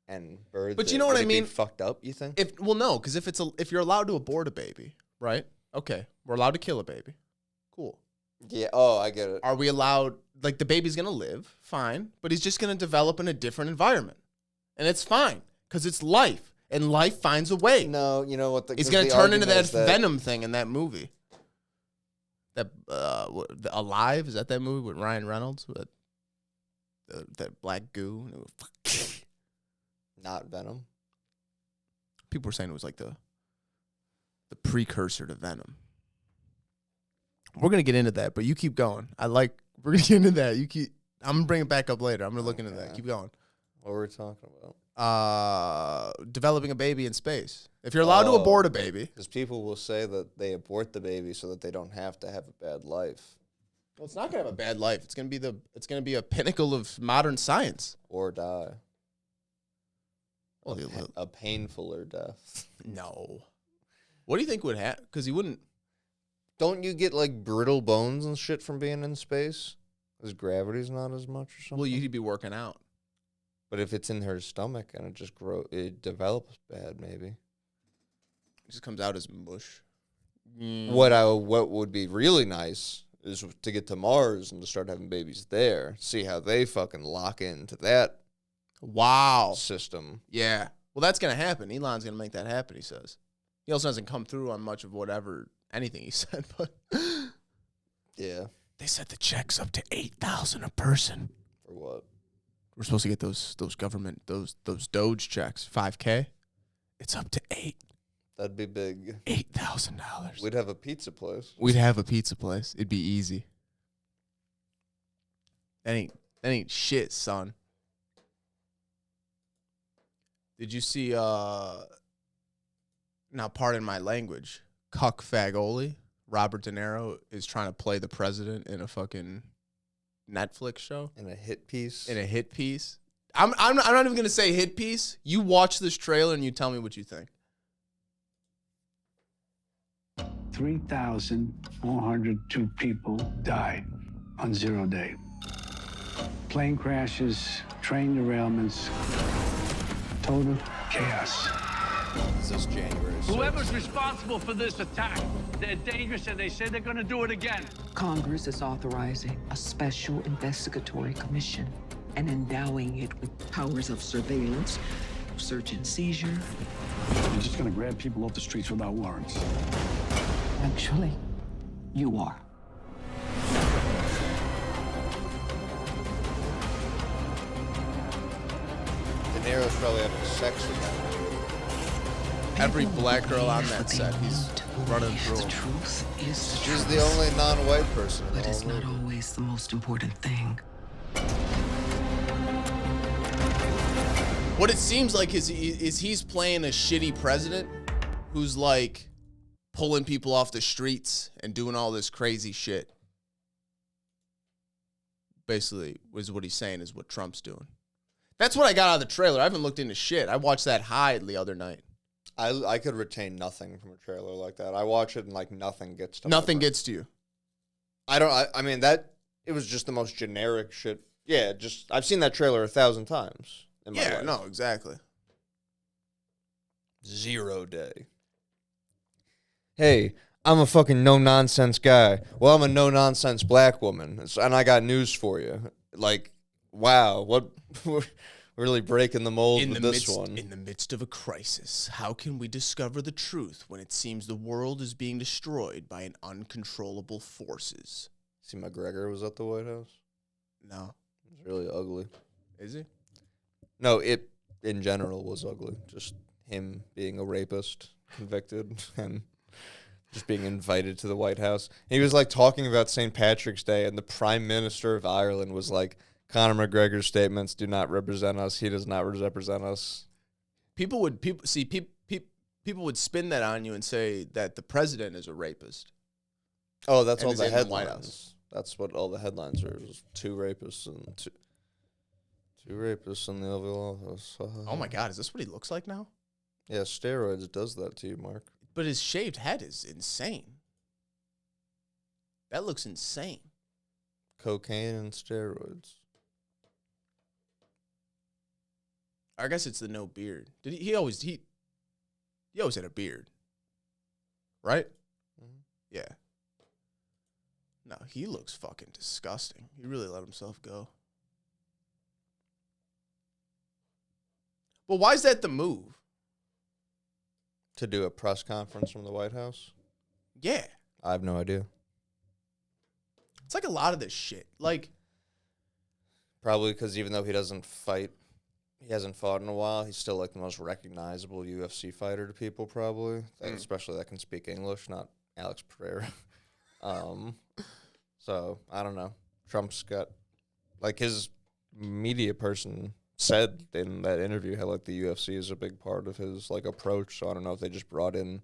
[SPEAKER 2] And birds.
[SPEAKER 1] But you know what I mean?
[SPEAKER 2] Fucked up, you think?
[SPEAKER 1] No, because if you're allowed to abort a baby, right? Okay, we're allowed to kill a baby. Cool.
[SPEAKER 2] Yeah. Oh, I get it.
[SPEAKER 1] Are we allowed? Like, the baby's gonna live, fine, but he's just gonna develop in a different environment, and it's fine because it's life, and life finds a way.
[SPEAKER 2] No, you know what?
[SPEAKER 1] He's gonna turn into that Venom thing in that movie. That Alive, is that movie with Ryan Reynolds? With that black goo.
[SPEAKER 2] Not Venom.
[SPEAKER 1] People were saying it was like the precursor to Venom. We're gonna get into that, but you keep going. We're gonna get into that. I'm gonna bring it back up later. I'm gonna look into that. Keep going.
[SPEAKER 2] What were we talking about?
[SPEAKER 1] Developing a baby in space. If you're allowed to abort a baby.
[SPEAKER 2] Because people will say that they abort the baby so that they don't have to have a bad life.
[SPEAKER 1] Well, it's not gonna have a bad life. It's gonna be a pinnacle of modern science.
[SPEAKER 2] Or die.
[SPEAKER 1] Well,
[SPEAKER 2] A painfuler death.
[SPEAKER 1] no. What do you think would happen? Because he wouldn't.
[SPEAKER 2] Don't you get like brittle bones and shit from being in space? Because gravity's not as much or something?
[SPEAKER 1] Well, you'd be working out.
[SPEAKER 2] But if it's in her stomach and it develops bad, maybe.
[SPEAKER 1] It just comes out as mush.
[SPEAKER 2] What would be really nice is to get to Mars and to start having babies there. See how they fucking lock into that
[SPEAKER 1] Wow.
[SPEAKER 2] system.
[SPEAKER 1] Yeah. Well, that's gonna happen. Elon's gonna make that happen. He says. He also hasn't come through on much of anything he said, but
[SPEAKER 2] Yeah.
[SPEAKER 1] they said the check's up to $8,000 a person.
[SPEAKER 2] For what?
[SPEAKER 1] We're supposed to get those government those Doge checks, $5K. It's up to
[SPEAKER 2] That'd be big.
[SPEAKER 1] $8,000.
[SPEAKER 2] We'd have a pizza place.
[SPEAKER 1] We'd have a pizza place. It'd be easy. That ain't shit, son. Did you see now pardon my language, Cuck Fagoli, Robert De Niro is trying to play the president in a fucking Netflix show?
[SPEAKER 2] In a hit piece.
[SPEAKER 1] In a hit piece? I'm not even gonna say hit piece. You watch this trailer and you tell me what you think.
[SPEAKER 5] 3,402 people died on 0 day. Plane crashes, train derailments, total chaos.
[SPEAKER 2] This is January 6th.
[SPEAKER 6] Whoever's responsible for this attack, they're dangerous and they say they're going to do it again.
[SPEAKER 7] Congress is authorizing a special investigatory commission and endowing it with powers of surveillance, search and seizure.
[SPEAKER 5] You're just gonna grab people off the streets without warrants.
[SPEAKER 7] Actually, you are.
[SPEAKER 2] De Niro's probably having sex with them.
[SPEAKER 1] Every black girl on that set, he's running through
[SPEAKER 7] The
[SPEAKER 1] them.
[SPEAKER 7] truth is the
[SPEAKER 2] She's
[SPEAKER 7] truth.
[SPEAKER 2] the only non-white person in
[SPEAKER 7] But
[SPEAKER 2] the
[SPEAKER 7] it's
[SPEAKER 2] whole
[SPEAKER 7] not
[SPEAKER 2] movie.
[SPEAKER 7] always the most important thing.
[SPEAKER 1] What it seems like is he's playing a shitty president who's like pulling people off the streets and doing all this crazy shit. Basically, is what he's saying is what Trump's doing. That's what I got out of the trailer. I haven't looked into shit. I watched that Hyde the other night.
[SPEAKER 2] I could retain nothing from a trailer like that. I watch it and like nothing gets to
[SPEAKER 1] Nothing gets to you.
[SPEAKER 2] I mean that it was just the most generic shit. Yeah, just I've seen that trailer 1,000 times. In my life.
[SPEAKER 1] No, exactly.
[SPEAKER 2] 0 day. Hey, I'm a fucking no-nonsense guy. Well, I'm a no-nonsense black woman, and I got news for you. Like, wow, what we're really breaking the mold with this one.
[SPEAKER 1] In the midst of a crisis, how can we discover the truth when it seems the world is being destroyed by an uncontrollable forces?
[SPEAKER 2] See, McGregor was at the White House.
[SPEAKER 1] No.
[SPEAKER 2] It was really ugly.
[SPEAKER 1] Is he?
[SPEAKER 2] No, it in general was ugly. Just him being a rapist, convicted, and just being invited to the White House. He was like talking about St. Patrick's Day, and the Prime Minister of Ireland was like, Conor McGregor's statements do not represent us. He does not represent us.
[SPEAKER 1] People would spin that on you and say that the president is a rapist.
[SPEAKER 2] Oh, that's
[SPEAKER 1] And
[SPEAKER 2] all
[SPEAKER 1] is
[SPEAKER 2] the
[SPEAKER 1] in the White
[SPEAKER 2] headlines.
[SPEAKER 1] House.
[SPEAKER 2] That's what all the headlines are. Is 2 rapists and two rapists in the Oval Office.
[SPEAKER 1] Oh my God, is this what he looks like now?
[SPEAKER 2] Yeah, steroids does that to you, Mark.
[SPEAKER 1] But his shaved head is insane. That looks insane.
[SPEAKER 2] Cocaine and steroids.
[SPEAKER 1] I guess it's the no beard. Did he always had a beard, right?
[SPEAKER 2] Mm-hmm.
[SPEAKER 1] Yeah. No, he looks fucking disgusting. He really let himself go. Well, why is that the move?
[SPEAKER 2] To do a press conference from the White House?
[SPEAKER 1] Yeah.
[SPEAKER 2] I have no idea.
[SPEAKER 1] It's like a lot of this shit. Like,
[SPEAKER 2] Probably because even though he hasn't fought in a while, he's still like the most recognizable UFC fighter to people probably. Especially that can speak English, not Alex Pereira. So, I don't know. Trump's got, like his media person said in that interview how like the UFC is a big part of his like approach. So I don't know if they just brought in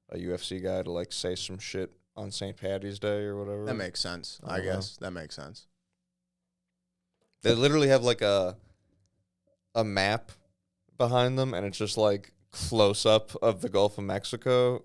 [SPEAKER 2] a UFC guy to like say some shit on St. Patty's Day or whatever.
[SPEAKER 1] that makes sense. I guess that makes sense.
[SPEAKER 2] They literally have like a map behind them, and it's just like close up of the Gulf of Mexico,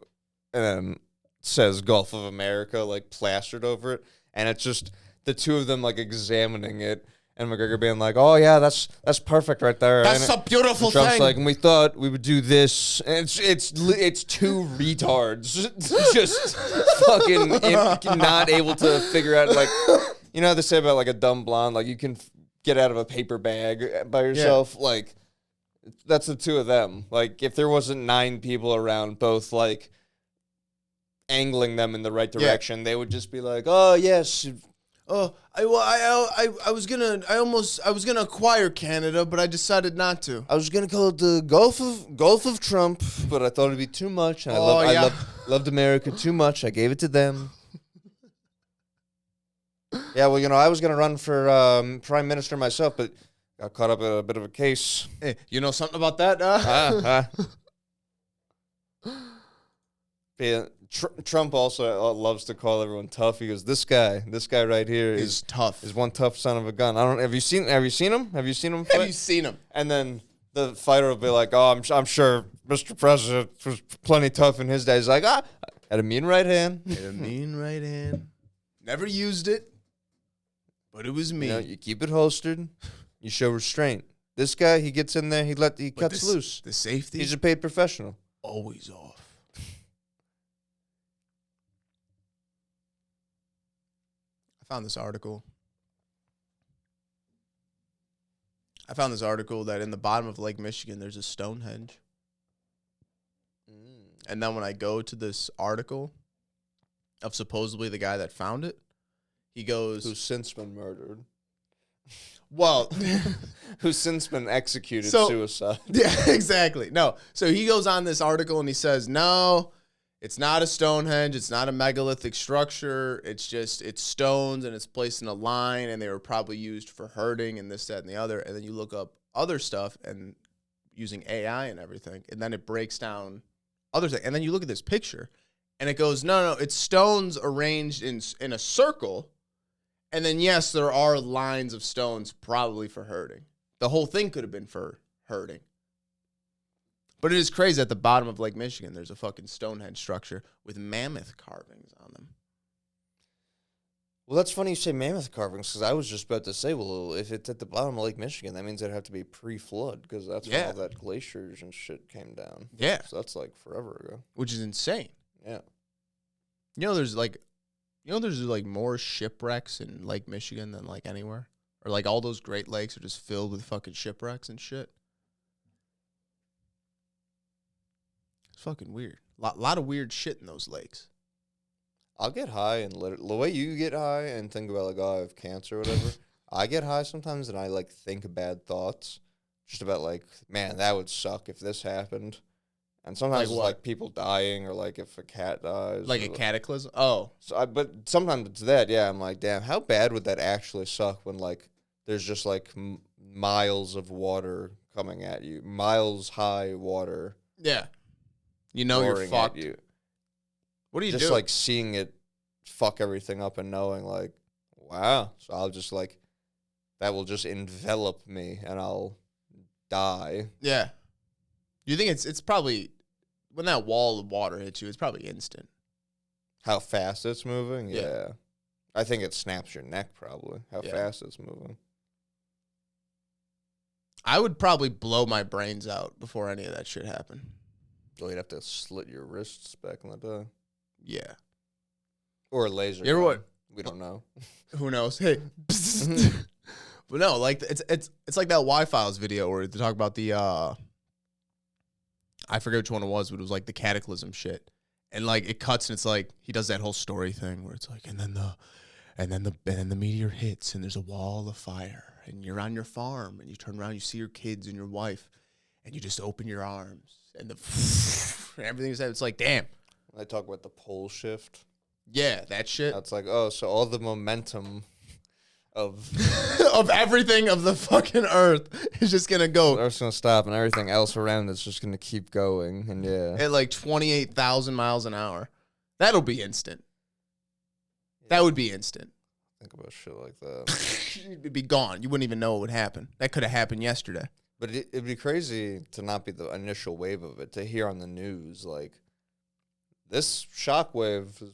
[SPEAKER 2] and then says Gulf of America like plastered over it, and it's just the two of them like examining it. And McGregor being like, "Oh yeah, that's perfect right there."
[SPEAKER 1] That's a beautiful
[SPEAKER 2] Trump's
[SPEAKER 1] thing.
[SPEAKER 2] like, and we thought we would do this, and it's 2 retards just fucking not able to figure out, like, you know how they say about like a dumb blonde, like you can get out of a paper bag by yourself. Like that's the 2 of them. Like if there wasn't 9 people around, both like angling them in the right direction, they would just be like, "Oh yes."
[SPEAKER 1] Oh, I was gonna acquire Canada, but I decided not to.
[SPEAKER 2] I was gonna call it the Gulf of Trump, but I thought it'd be too much. And I loved America too much. I gave it to them. Yeah, well, I was gonna run for prime minister myself, but got caught up in a bit of a case.
[SPEAKER 1] Hey, you know something about that?
[SPEAKER 2] Yeah, Trump also loves to call everyone tough. He goes, "This guy right here is
[SPEAKER 1] tough.
[SPEAKER 2] Is one tough son of a gun." Have you seen him? Have you seen him?
[SPEAKER 1] Have you seen him?
[SPEAKER 2] And then the fighter will be like, "Oh, I'm sure Mr. President was plenty tough in his day." He's like, had a mean right hand.
[SPEAKER 1] Had a mean right hand. Never used it, but it was me.
[SPEAKER 2] You keep it holstered. You show restraint. This guy, he gets in there. He cuts loose.
[SPEAKER 1] The safety.
[SPEAKER 2] He's a paid professional.
[SPEAKER 1] Always off. I found this article that in the bottom of Lake Michigan, there's a Stonehenge. And then when I go to this article of supposedly the guy that found it, he goes...
[SPEAKER 2] Who's since been murdered.
[SPEAKER 1] Well...
[SPEAKER 2] Who's since been executed suicide.
[SPEAKER 1] Yeah, exactly. No. So he goes on this article and he says, no... It's not a Stonehenge. It's not a megalithic structure. It's stones, and it's placed in a line, and they were probably used for herding and this, that, and the other. And then you look up other stuff, and using AI and everything, and then it breaks down other things. And then you look at this picture, and it goes, no, it's stones arranged in a circle, and then yes, there are lines of stones probably for herding. The whole thing could have been for herding. But it is crazy, at the bottom of Lake Michigan, there's a fucking Stonehenge structure with mammoth carvings on them.
[SPEAKER 2] Well, that's funny you say mammoth carvings, because I was just about to say, well, if it's at the bottom of Lake Michigan, that means it'd have to be pre-flood, because that's when all that glaciers and shit came down.
[SPEAKER 1] Yeah.
[SPEAKER 2] So that's like forever ago.
[SPEAKER 1] Which is insane.
[SPEAKER 2] Yeah.
[SPEAKER 1] There's more shipwrecks in Lake Michigan than like anywhere? Or like all those Great Lakes are just filled with fucking shipwrecks and shit? It's fucking weird. Lot of weird shit in those lakes.
[SPEAKER 2] I'll get high and the way you get high and think about like, oh, I have cancer or whatever. I get high sometimes and I like think bad thoughts, just about like, man, that would suck if this happened. And sometimes it's like people dying, or like if a cat dies,
[SPEAKER 1] like a cataclysm. Oh,
[SPEAKER 2] so but sometimes it's that. Yeah, I'm like, damn, how bad would that actually suck when like there's just like miles of water coming at you, miles high water.
[SPEAKER 1] Yeah, you're fucked.
[SPEAKER 2] You.
[SPEAKER 1] What do you do?
[SPEAKER 2] Just like seeing it fuck everything up and knowing like, wow. So I'll just like, that will just envelop me and I'll die.
[SPEAKER 1] Yeah. You think it's probably, when that wall of water hits you, it's probably instant.
[SPEAKER 2] How fast it's moving?
[SPEAKER 1] Yeah.
[SPEAKER 2] Yeah. I think it snaps your neck probably, how fast it's moving.
[SPEAKER 1] I would probably blow my brains out before any of that shit happened.
[SPEAKER 2] So you'd have to slit your wrists back in the day.
[SPEAKER 1] Yeah.
[SPEAKER 2] Or a laser
[SPEAKER 1] You ever
[SPEAKER 2] gun.
[SPEAKER 1] what?
[SPEAKER 2] We don't know.
[SPEAKER 1] Who knows? Hey. But no, like it's like that Y-Files video where they talk about the I forget which one it was, but it was like the cataclysm shit. And like it cuts and it's like he does that whole story thing where it's like and then the meteor hits and there's a wall of fire and you're on your farm and you turn around, you see your kids and your wife and you just open your arms and and everything's it's like, damn.
[SPEAKER 2] When they talk about the pole shift.
[SPEAKER 1] Yeah, that shit.
[SPEAKER 2] That's like, oh, so all the momentum of
[SPEAKER 1] of everything of the fucking earth is just gonna go.
[SPEAKER 2] Earth's gonna stop and everything else around it's just gonna keep going. And yeah.
[SPEAKER 1] At like 28,000 miles an hour. That'll be instant. That would be instant.
[SPEAKER 2] Think about shit like that.
[SPEAKER 1] It'd be gone. You wouldn't even know what would happen. That could have happened yesterday.
[SPEAKER 2] But it'd be crazy to not be the initial wave of it, to hear on the news, like, this shockwave is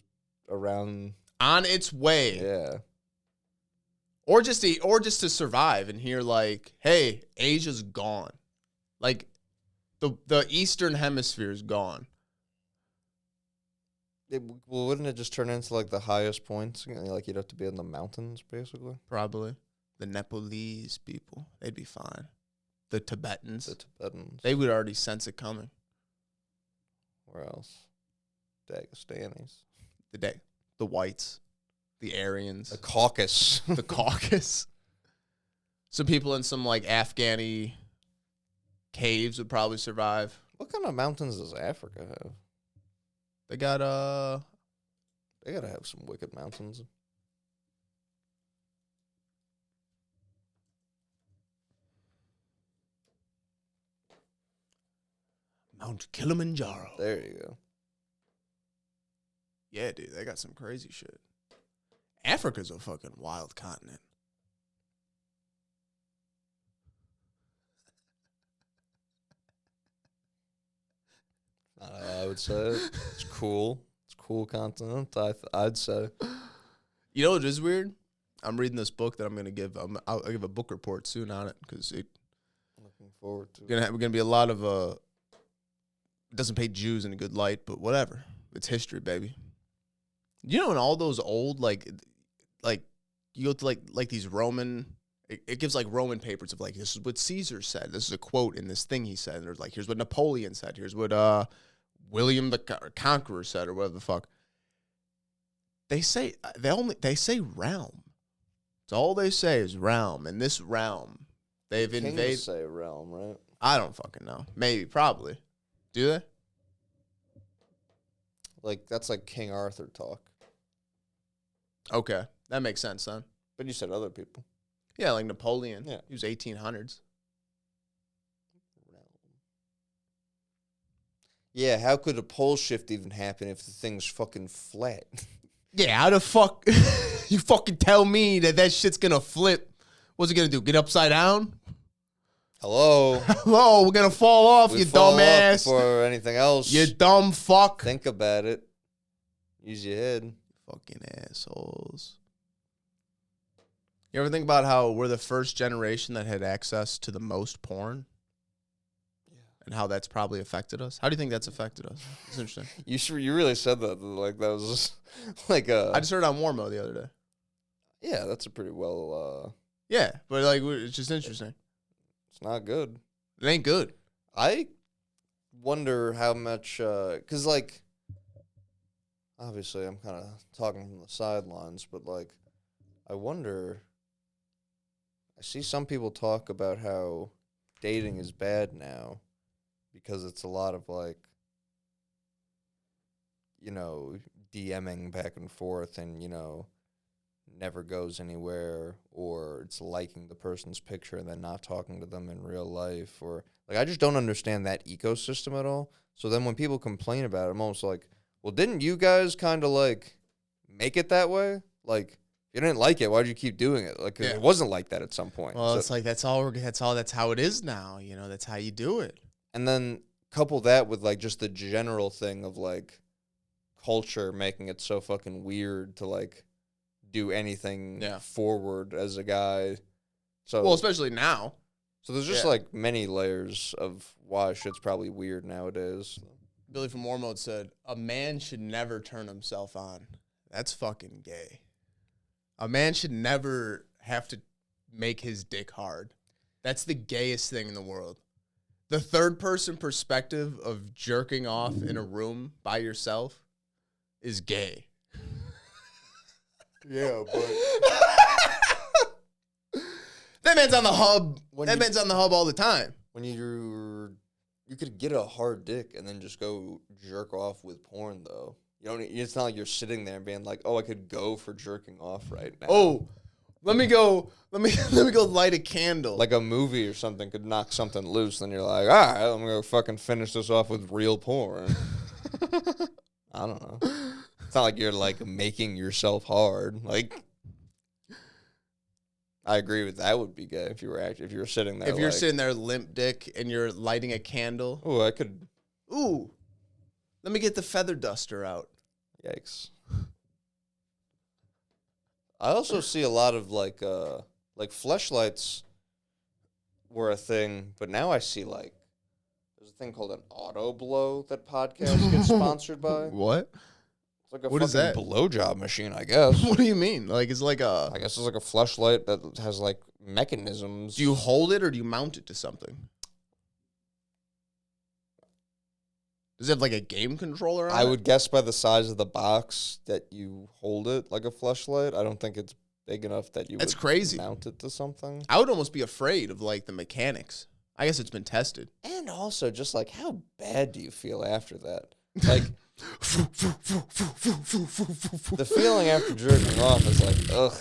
[SPEAKER 2] around.
[SPEAKER 1] On its way.
[SPEAKER 2] Yeah.
[SPEAKER 1] Or just to survive and hear, like, hey, Asia's gone. Like, the Eastern Hemisphere is gone.
[SPEAKER 2] Well, wouldn't it just turn into, like, the highest points? Like, you'd have to be in the mountains, basically.
[SPEAKER 1] Probably. The Nepalese people, they'd be fine. The Tibetans. They would already sense it coming.
[SPEAKER 2] Where else? Dagestanis.
[SPEAKER 1] The whites. The Aryans.
[SPEAKER 2] The Caucasus.
[SPEAKER 1] The Caucasus. Some people in some, like, Afghani caves would probably survive.
[SPEAKER 2] What kind of mountains does Africa have?
[SPEAKER 1] They got,
[SPEAKER 2] They gotta have some wicked mountains.
[SPEAKER 1] Mount Kilimanjaro.
[SPEAKER 2] There you go.
[SPEAKER 1] Yeah, dude, they got some crazy shit. Africa's a fucking wild continent.
[SPEAKER 2] I would say it's cool. It's a cool continent, I'd say.
[SPEAKER 1] You know what is weird? I'm reading this book that I'm going to give. I'll give a book report soon on it because
[SPEAKER 2] Looking forward to it.
[SPEAKER 1] we're gonna be a lot of it doesn't paint Jews in a good light, but whatever. It's history, baby. You know, in all those old like you go to like these Roman, it gives like Roman papers of like, this is what Caesar said. This is a quote in this thing he said. And there's like, here's what Napoleon said. Here's what William the Conqueror said, or whatever the fuck. They say realm. It's all they say is realm. And this realm, they've invaded.
[SPEAKER 2] Kings say realm, right?
[SPEAKER 1] I don't fucking know. Maybe, probably. Do they?
[SPEAKER 2] Like, that's like King Arthur talk.
[SPEAKER 1] Okay, that makes sense, son.
[SPEAKER 2] But you said other people.
[SPEAKER 1] Yeah, like Napoleon.
[SPEAKER 2] Yeah.
[SPEAKER 1] He was 1800s.
[SPEAKER 2] Yeah, how could a pole shift even happen if the thing's fucking flat?
[SPEAKER 1] Yeah, how the fuck you fucking tell me that shit's gonna flip? What's it gonna do? Get upside down?
[SPEAKER 2] Hello?
[SPEAKER 1] Hello, we're gonna fall off,
[SPEAKER 2] We
[SPEAKER 1] you
[SPEAKER 2] fall off
[SPEAKER 1] dumbass.
[SPEAKER 2] before anything else.
[SPEAKER 1] You dumb fuck.
[SPEAKER 2] Think about it. Use your head.
[SPEAKER 1] Fucking assholes. You ever think about how we're the first generation that had access to the most porn? And how that's probably affected us? How do you think that's affected us? It's interesting.
[SPEAKER 2] You really said that. Like, that was just, like a...
[SPEAKER 1] I just heard it on Warmo the other day.
[SPEAKER 2] Yeah, that's a pretty well...
[SPEAKER 1] Yeah, but like it's just interesting.
[SPEAKER 2] It's not good.
[SPEAKER 1] It ain't good.
[SPEAKER 2] I wonder how much... Because, like, obviously I'm kind of talking from the sidelines, but, like, I wonder... I see some people talk about how dating is bad now. Because it's a lot of, like, you know, DMing back and forth and, you know, never goes anywhere, or it's liking the person's picture and then not talking to them in real life, or, like, I just don't understand that ecosystem at all. So then when people complain about it, I'm almost like, well, didn't you guys kind of, like, make it that way? Like, if you didn't like it, why'd you keep doing it? Like, 'cause it wasn't like that at some point.
[SPEAKER 1] Well,
[SPEAKER 2] So-
[SPEAKER 1] it's like that's how it is now. You know, that's how you do it.
[SPEAKER 2] And then couple that with, like, just the general thing of, like, culture making it so fucking weird to, like, do anything forward as a guy. So
[SPEAKER 1] Well, especially now.
[SPEAKER 2] So there's just, like, many layers of why shit's probably weird nowadays.
[SPEAKER 1] Billy from War Mode said, a man should never turn himself on. That's fucking gay. A man should never have to make his dick hard. That's the gayest thing in the world. The third person perspective of jerking off in a room by yourself is gay.
[SPEAKER 2] Yeah, but
[SPEAKER 1] that man's on the hub. Man's on the hub all the time.
[SPEAKER 2] When you could get a hard dick and then just go jerk off with porn, though. You don't. It's not like you're sitting there and being like, "Oh, I could go for jerking off right now."
[SPEAKER 1] Oh, let me go light a candle.
[SPEAKER 2] Like a movie or something could knock something loose, then you're like, all right, I'm gonna fucking finish this off with real porn. I don't know. It's not like you're, like, making yourself hard. Like, I agree with that would be gay if you were sitting there.
[SPEAKER 1] If you're
[SPEAKER 2] like,
[SPEAKER 1] sitting there limp dick and you're lighting a candle.
[SPEAKER 2] Oh, I could.
[SPEAKER 1] Ooh, let me get the feather duster out.
[SPEAKER 2] Yikes. I also see a lot of, like fleshlights were a thing, but now I see, like, there's a thing called an auto blow that podcasts get sponsored by.
[SPEAKER 1] What?
[SPEAKER 2] It's like a
[SPEAKER 1] What is that?
[SPEAKER 2] blowjob machine, I guess.
[SPEAKER 1] What do you mean? Like it's like a.
[SPEAKER 2] I guess it's like a fleshlight that has, like, mechanisms.
[SPEAKER 1] Do you hold it or do you mount it to something? Does it have like a game controller on
[SPEAKER 2] I
[SPEAKER 1] it?
[SPEAKER 2] would guess by the size of the box that you hold it like a fleshlight. I don't think it's big enough that you
[SPEAKER 1] That's
[SPEAKER 2] would
[SPEAKER 1] crazy.
[SPEAKER 2] mount it to something.
[SPEAKER 1] I would almost be afraid of like the mechanics. I guess it's been tested.
[SPEAKER 2] And also, just, like, how bad do you feel after that? Like, the feeling after jerking off is like, ugh.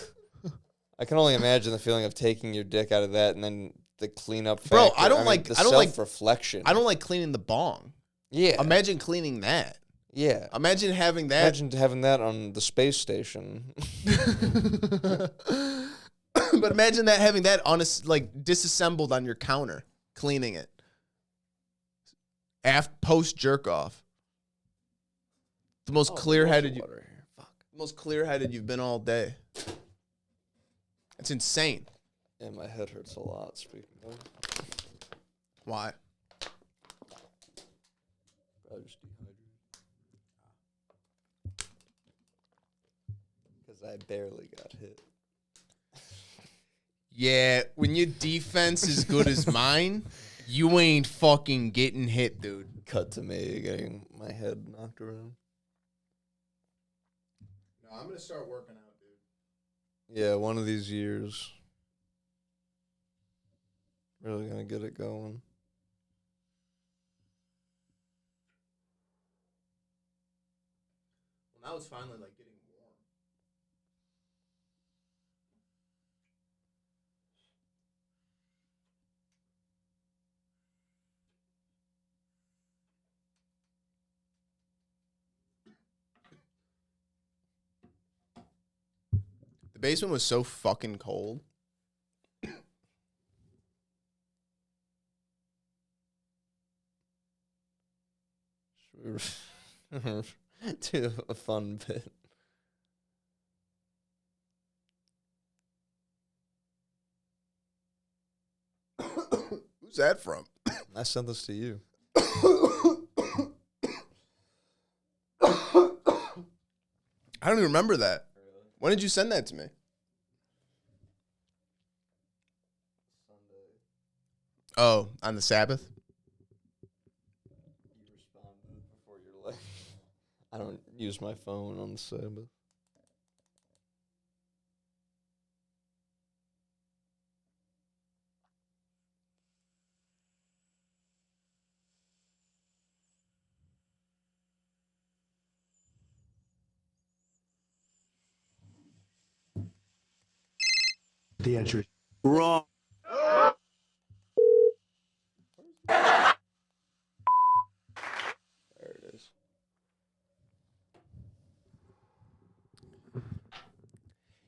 [SPEAKER 2] I can only imagine the feeling of taking your dick out of that and then the cleanup factor.
[SPEAKER 1] Bro, I don't
[SPEAKER 2] mean,
[SPEAKER 1] like-
[SPEAKER 2] the
[SPEAKER 1] I don't like-
[SPEAKER 2] self-reflection.
[SPEAKER 1] I don't like cleaning the bong.
[SPEAKER 2] Yeah.
[SPEAKER 1] Imagine cleaning that.
[SPEAKER 2] Yeah.
[SPEAKER 1] Imagine having that.
[SPEAKER 2] Imagine having that on the space station.
[SPEAKER 1] But imagine that having that on like disassembled on your counter, cleaning it. Post jerk off. The most clear-headed most clear-headed you've been all day. It's insane.
[SPEAKER 2] And my head hurts a lot, speaking of.
[SPEAKER 1] Why?
[SPEAKER 2] Probably just dehydrated. Because I barely got hit.
[SPEAKER 1] Yeah, when your defense is good as mine, you ain't fucking getting hit, dude.
[SPEAKER 2] Cut to me getting my head knocked around.
[SPEAKER 1] No, I'm gonna start working out, dude.
[SPEAKER 2] Yeah, one of these years. Really gonna get it going.
[SPEAKER 1] Well, now it's finally like getting warm. The basement was so fucking cold.
[SPEAKER 2] Do a fun bit.
[SPEAKER 1] Who's that from?
[SPEAKER 2] I sent this to you.
[SPEAKER 1] I don't even remember that. When did you send that to me? Oh, on the Sabbath?
[SPEAKER 2] You responded before you're like, I don't use my phone on the Sabbath.
[SPEAKER 5] The answer is
[SPEAKER 6] Wrong.
[SPEAKER 2] There it is.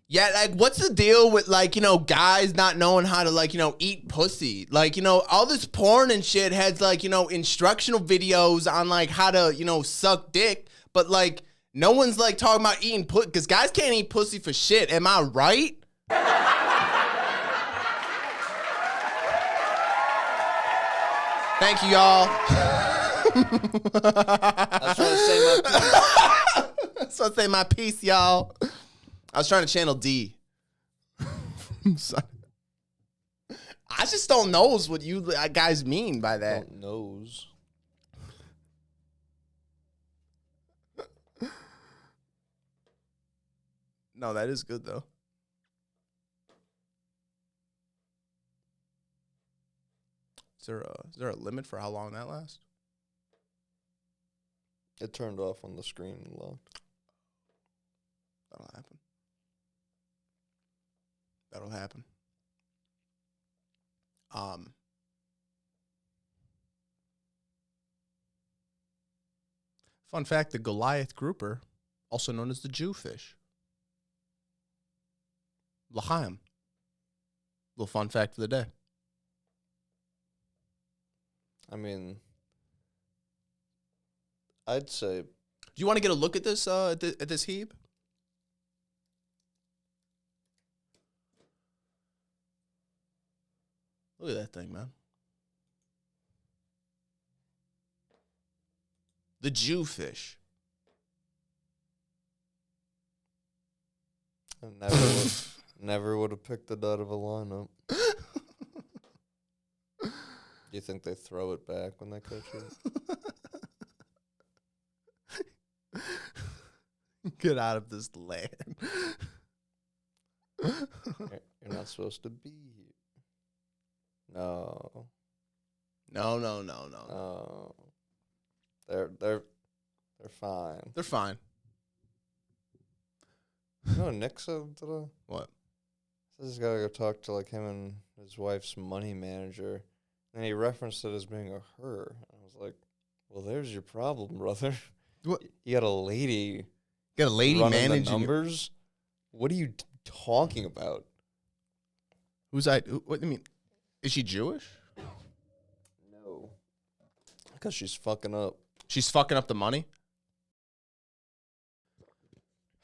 [SPEAKER 1] Yeah, like, what's the deal with, like, guys not knowing how to, like, eat pussy? Like, all this porn and shit has, like, instructional videos on, like, how to, suck dick. But, like, no one's, like, talking about eating pussy. Because guys can't eat pussy for shit. Am I right? Thank you, y'all.
[SPEAKER 2] I was trying to say my piece.
[SPEAKER 1] So I say my piece, y'all. I was trying to channel D. Sorry. I just don't know what you guys mean by that.
[SPEAKER 2] Don't knows.
[SPEAKER 1] No, that is good though. Is there a limit for how long that lasts?
[SPEAKER 2] It turned off on the screen and locked.
[SPEAKER 1] That'll happen. That'll happen. Fun fact, the Goliath grouper, also known as the Jewfish. L'chaim. Little fun fact for the day.
[SPEAKER 2] I mean, I'd say
[SPEAKER 1] Do you want to get a look at this at this heap? Look at that thing, man. The Jewfish.
[SPEAKER 2] I never would have picked it out of a lineup. Do you think they throw it back when they catch it?
[SPEAKER 1] Get out of this land.
[SPEAKER 2] You're not supposed to be here. No.
[SPEAKER 1] No.
[SPEAKER 2] They're fine.
[SPEAKER 1] They're fine.
[SPEAKER 2] You know what Nick said today?
[SPEAKER 1] What?
[SPEAKER 2] Says he's gotta go talk to like him and his wife's money manager. And he referenced it as being a her. I was like, well, there's your problem, brother.
[SPEAKER 1] What?
[SPEAKER 2] You got a lady.
[SPEAKER 1] Got a lady
[SPEAKER 2] running
[SPEAKER 1] managing
[SPEAKER 2] the numbers. What are you talking about?
[SPEAKER 1] What do you mean? Is she Jewish?
[SPEAKER 2] No. Because she's fucking up.
[SPEAKER 1] She's fucking up the money?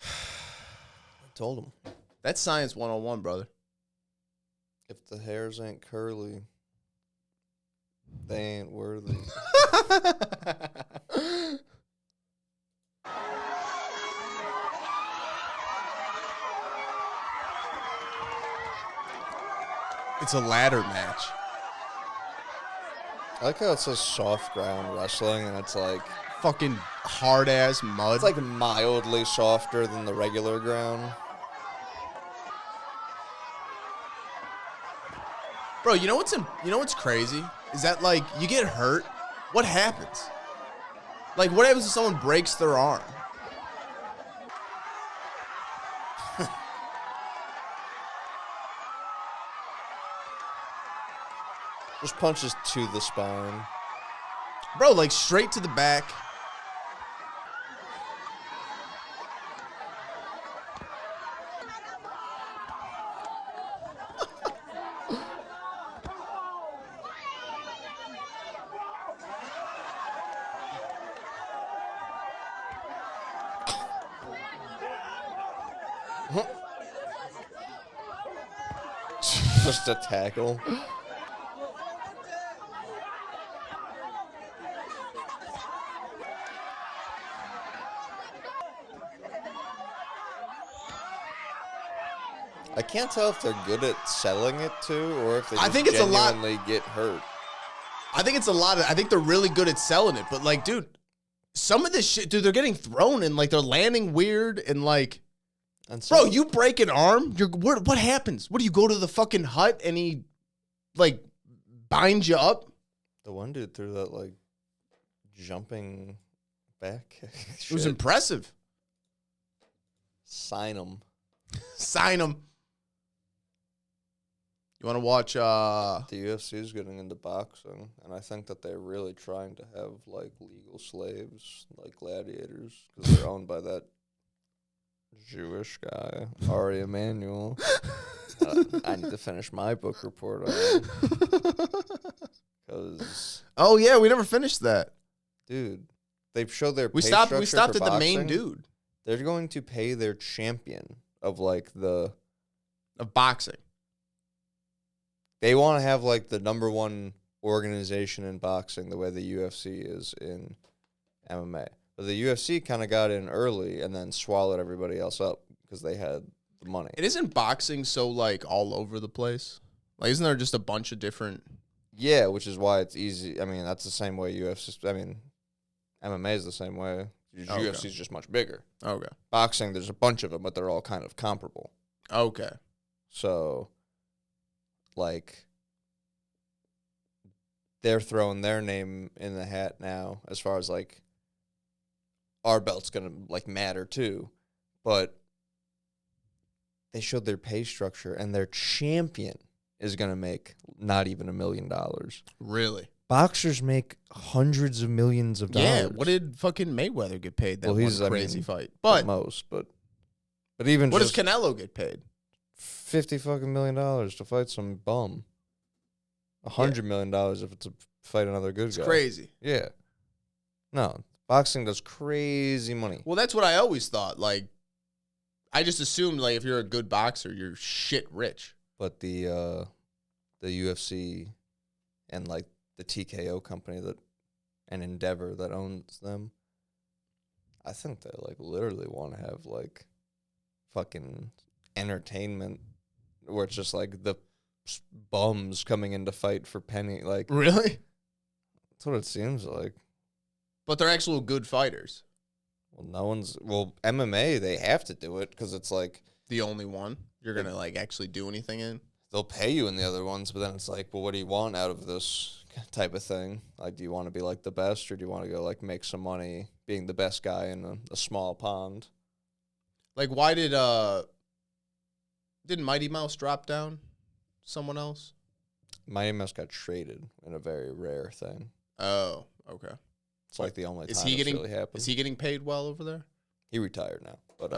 [SPEAKER 2] I told him.
[SPEAKER 1] That's science 101, brother.
[SPEAKER 2] If the hairs ain't curly, they ain't worthy.
[SPEAKER 1] It's a ladder match.
[SPEAKER 2] I like how it says soft ground wrestling, and it's like
[SPEAKER 1] Fucking hard ass mud.
[SPEAKER 2] it's like mildly softer than the regular ground.
[SPEAKER 1] Bro, you know what's crazy? Is that, like, you get hurt, what happens? Like, what happens if someone breaks their arm?
[SPEAKER 2] Just punches to the spine.
[SPEAKER 1] Bro, like, straight to the back.
[SPEAKER 2] Just a tackle. I can't tell if they're good at selling it too, or if they just
[SPEAKER 1] think it's a lot-
[SPEAKER 2] genuinely get hurt.
[SPEAKER 1] I think it's a lot of. I think they're really good at selling it, but like, dude, some of this shit, dude, they're getting thrown and like they're landing weird and like,
[SPEAKER 2] And so,
[SPEAKER 1] bro, you break an arm, what happens? What do you go to the fucking hut and he like binds you up?
[SPEAKER 2] the one dude threw that like jumping back kick.
[SPEAKER 1] It was impressive.
[SPEAKER 2] Sign him.
[SPEAKER 1] Sign him. You want to watch?
[SPEAKER 2] The UFC is getting into boxing, and I think that they're really trying to have like legal slaves, like gladiators, because they're owned by that Jewish guy, Ari Emanuel. I need to finish my book report on him. Because,
[SPEAKER 1] Oh yeah, we never finished that.
[SPEAKER 2] dude, they show their
[SPEAKER 1] We
[SPEAKER 2] pay
[SPEAKER 1] stopped. We
[SPEAKER 2] structure
[SPEAKER 1] stopped
[SPEAKER 2] for
[SPEAKER 1] at the main
[SPEAKER 2] boxing.
[SPEAKER 1] dude
[SPEAKER 2] They're going to pay their champion of like the.
[SPEAKER 1] of boxing.
[SPEAKER 2] They want to have like the number one organization in boxing the way the UFC is in MMA. But the UFC kind of got in early and then swallowed everybody else up because they had the money.
[SPEAKER 1] It isn't boxing so like all over the place. Like, isn't there just a bunch of different?
[SPEAKER 2] Yeah, which is why it's easy. I mean, that's the same way UFC. I mean, MMA is the same way.
[SPEAKER 1] Okay.
[SPEAKER 2] UFC is just much bigger.
[SPEAKER 1] Okay.
[SPEAKER 2] Boxing, there's a bunch of them, but they're all kind of comparable.
[SPEAKER 1] Okay.
[SPEAKER 2] So, like, they're throwing their name in the hat now as far as, like, our belt's going to, like, matter too. But they showed their pay structure, and their champion is going to make not even $1 million.
[SPEAKER 1] Really?
[SPEAKER 2] Boxers make hundreds of millions of dollars.
[SPEAKER 1] Yeah. What did fucking Mayweather get paid? That
[SPEAKER 2] Well, he's,
[SPEAKER 1] one
[SPEAKER 2] I
[SPEAKER 1] crazy
[SPEAKER 2] mean,
[SPEAKER 1] fight.
[SPEAKER 2] But
[SPEAKER 1] But
[SPEAKER 2] most, but even
[SPEAKER 1] what does
[SPEAKER 2] just
[SPEAKER 1] Canelo get paid?
[SPEAKER 2] $50 million to fight some bum. $100 million if it's a fight another good
[SPEAKER 1] It's
[SPEAKER 2] guy.
[SPEAKER 1] crazy.
[SPEAKER 2] Yeah. No, boxing does crazy money.
[SPEAKER 1] Well, that's what I always thought. Like, I just assumed like if you're a good boxer, you're shit rich.
[SPEAKER 2] But the UFC and like the TKO company that and Endeavor that owns them, I think they like literally want to have like fucking entertainment where it's just like the bums coming in to fight for penny. Like,
[SPEAKER 1] Really?
[SPEAKER 2] that's what it seems like.
[SPEAKER 1] But they're actual good fighters.
[SPEAKER 2] Well, MMA, they have to do it because it's like
[SPEAKER 1] The only one you're gonna like actually do anything in.
[SPEAKER 2] they'll pay you in the other ones, but then it's like, well, what do you want out of this type of thing? Like, do you want to be like the best, or do you want to go like make some money being the best guy in a small pond?
[SPEAKER 1] Like, why didn't Mighty Mouse drop down? Someone else?
[SPEAKER 2] Mighty Mouse got traded in a very rare thing.
[SPEAKER 1] Oh, okay.
[SPEAKER 2] It's like the only time
[SPEAKER 1] Is he
[SPEAKER 2] it's
[SPEAKER 1] getting
[SPEAKER 2] really happened.
[SPEAKER 1] is he getting paid well over there?
[SPEAKER 2] He retired now, but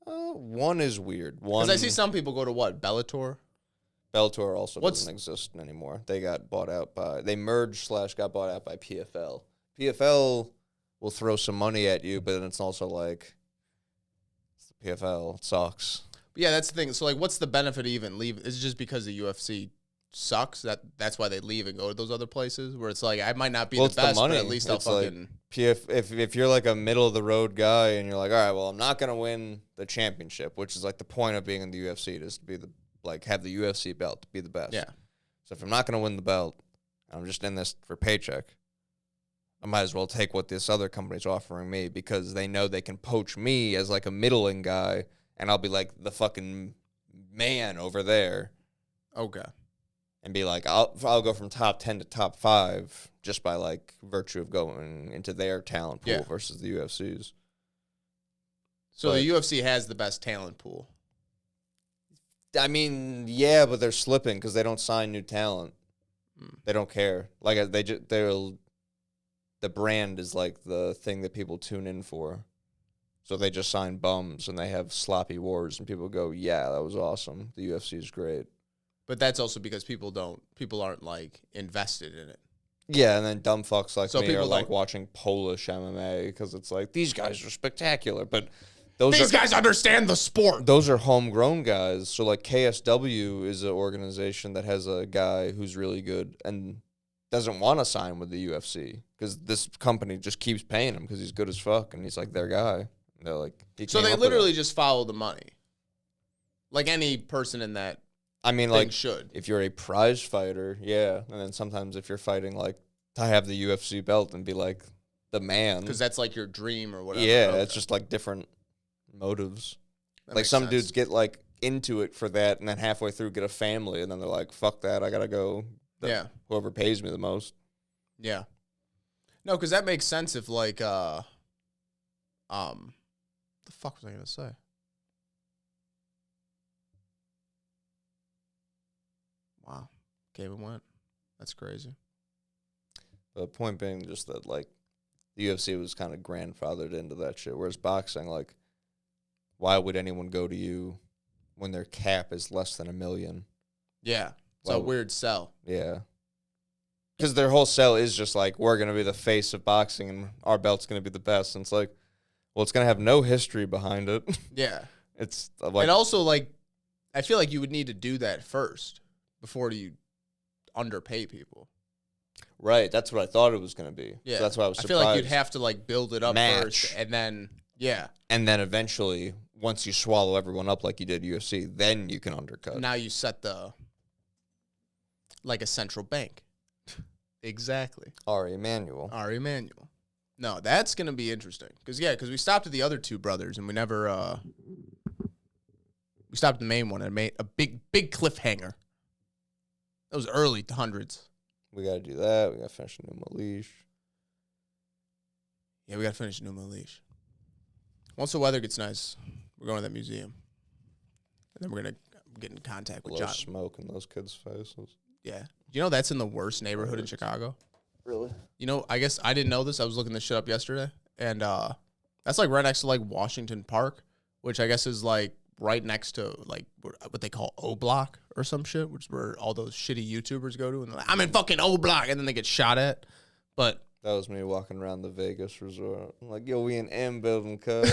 [SPEAKER 1] Oh.
[SPEAKER 2] one is weird.
[SPEAKER 1] Because I see some people go to what, Bellator?
[SPEAKER 2] Bellator also
[SPEAKER 1] What's-
[SPEAKER 2] doesn't exist anymore. They got bought out by they merged / got bought out by PFL. PFL will throw some money at you, but then it's also like it's the PFL. It sucks.
[SPEAKER 1] But yeah, that's the thing. So like, what's the benefit of even leave? Is it just because the UFC sucks that's why they leave and go to those other places where it's like I might not be
[SPEAKER 2] Well,
[SPEAKER 1] the
[SPEAKER 2] it's the
[SPEAKER 1] best, but
[SPEAKER 2] money.
[SPEAKER 1] at least I'll
[SPEAKER 2] It's like-
[SPEAKER 1] fucking
[SPEAKER 2] If you're like a middle of the road guy and you're like, all right, well, I'm not gonna win the championship, which is like the point of being in the UFC, is to be the have the UFC belt to be the best.
[SPEAKER 1] yeah.
[SPEAKER 2] So if I'm not gonna win the belt, I'm just in this for paycheck. I might as well take what this other company's offering me because they know they can poach me as like a middling guy, and I'll be like the fucking man over there,
[SPEAKER 1] Okay.
[SPEAKER 2] and be like, I'll go from top 10 to top 5 just by like virtue of going into their talent pool
[SPEAKER 1] Yeah.
[SPEAKER 2] versus the UFC's.
[SPEAKER 1] So
[SPEAKER 2] But-
[SPEAKER 1] the UFC has the best talent pool.
[SPEAKER 2] I mean, yeah, but they're slipping because they don't sign new talent. They don't care. Like the brand is like the thing that people tune in for. So they just sign bums and they have sloppy wars, and people go, "Yeah, that was awesome. The UFC is great."
[SPEAKER 1] But that's also because people aren't like invested in it.
[SPEAKER 2] Yeah, and then dumb fucks like
[SPEAKER 1] So
[SPEAKER 2] me are
[SPEAKER 1] people
[SPEAKER 2] like
[SPEAKER 1] don't-
[SPEAKER 2] watching Polish MMA because it's like these guys are spectacular, but
[SPEAKER 1] These guys understand the sport.
[SPEAKER 2] Those are homegrown guys. So like KSW is an organization that has a guy who's really good and doesn't want to sign with the UFC because this company just keeps paying him because he's good as fuck and he's like their guy. And they're like,
[SPEAKER 1] so they literally just follow the money, like any person in that.
[SPEAKER 2] I mean, like,
[SPEAKER 1] should
[SPEAKER 2] if you're a prize fighter, yeah, and then sometimes if you're fighting like to have the UFC belt and be like the man,
[SPEAKER 1] because that's like your dream or whatever.
[SPEAKER 2] Yeah, it's just like different motives.
[SPEAKER 1] That
[SPEAKER 2] like some
[SPEAKER 1] sense.
[SPEAKER 2] dudes get like into it for that, and then halfway through get a family, and then they're like, "Fuck that, I gotta go." Whoever pays me the most.
[SPEAKER 1] Yeah. No, because that makes sense if like the fuck was I gonna say? Wow, came and went. That's crazy.
[SPEAKER 2] The point being just that like the UFC was kind of grandfathered into that shit, whereas boxing, like, why would anyone go to you when their cap is less than $1 million?
[SPEAKER 1] Yeah, it's a weird sell.
[SPEAKER 2] Yeah. Because their whole sell is just like, we're going to be the face of boxing and our belt's going to be the best. And it's like, well, it's going to have no history behind it.
[SPEAKER 1] Yeah.
[SPEAKER 2] It's like.
[SPEAKER 1] And also, like, I feel like you would need to do that first before you underpay people.
[SPEAKER 2] Right. That's what I thought it was going to be.
[SPEAKER 1] Yeah.
[SPEAKER 2] So that's why I was surprised.
[SPEAKER 1] I feel like you'd have to, like, build it up first and then, yeah.
[SPEAKER 2] And then eventually, once you swallow everyone up like you did UFC, then you can undercut.
[SPEAKER 1] Now you set like a central bank. Exactly.
[SPEAKER 2] Ari Emanuel.
[SPEAKER 1] No, that's going to be interesting. Because we stopped at the other two brothers, and we never, we stopped at the main one and made a big cliffhanger. That was early hundreds.
[SPEAKER 2] We got to do that. We got to finish Numa Leash.
[SPEAKER 1] Yeah, we got to finish Numa Leash. Once the weather gets nice, we're going to that museum. And then we're going to get in contact with
[SPEAKER 2] Blow
[SPEAKER 1] John.
[SPEAKER 2] smoke in those kids' faces.
[SPEAKER 1] Yeah. You know that's in the worst neighborhood in Chicago?
[SPEAKER 2] Really?
[SPEAKER 1] You know, I guess I didn't know this. I was looking this shit up yesterday. And that's like right next to like Washington Park, which I guess is like right next to like what they call O Block or some shit, which is where all those shitty YouTubers go to. And they're like, I'm in fucking O Block. And then they get shot at. But
[SPEAKER 2] that was me walking around the Vegas resort. I'm like, yo, we in M building, cuz.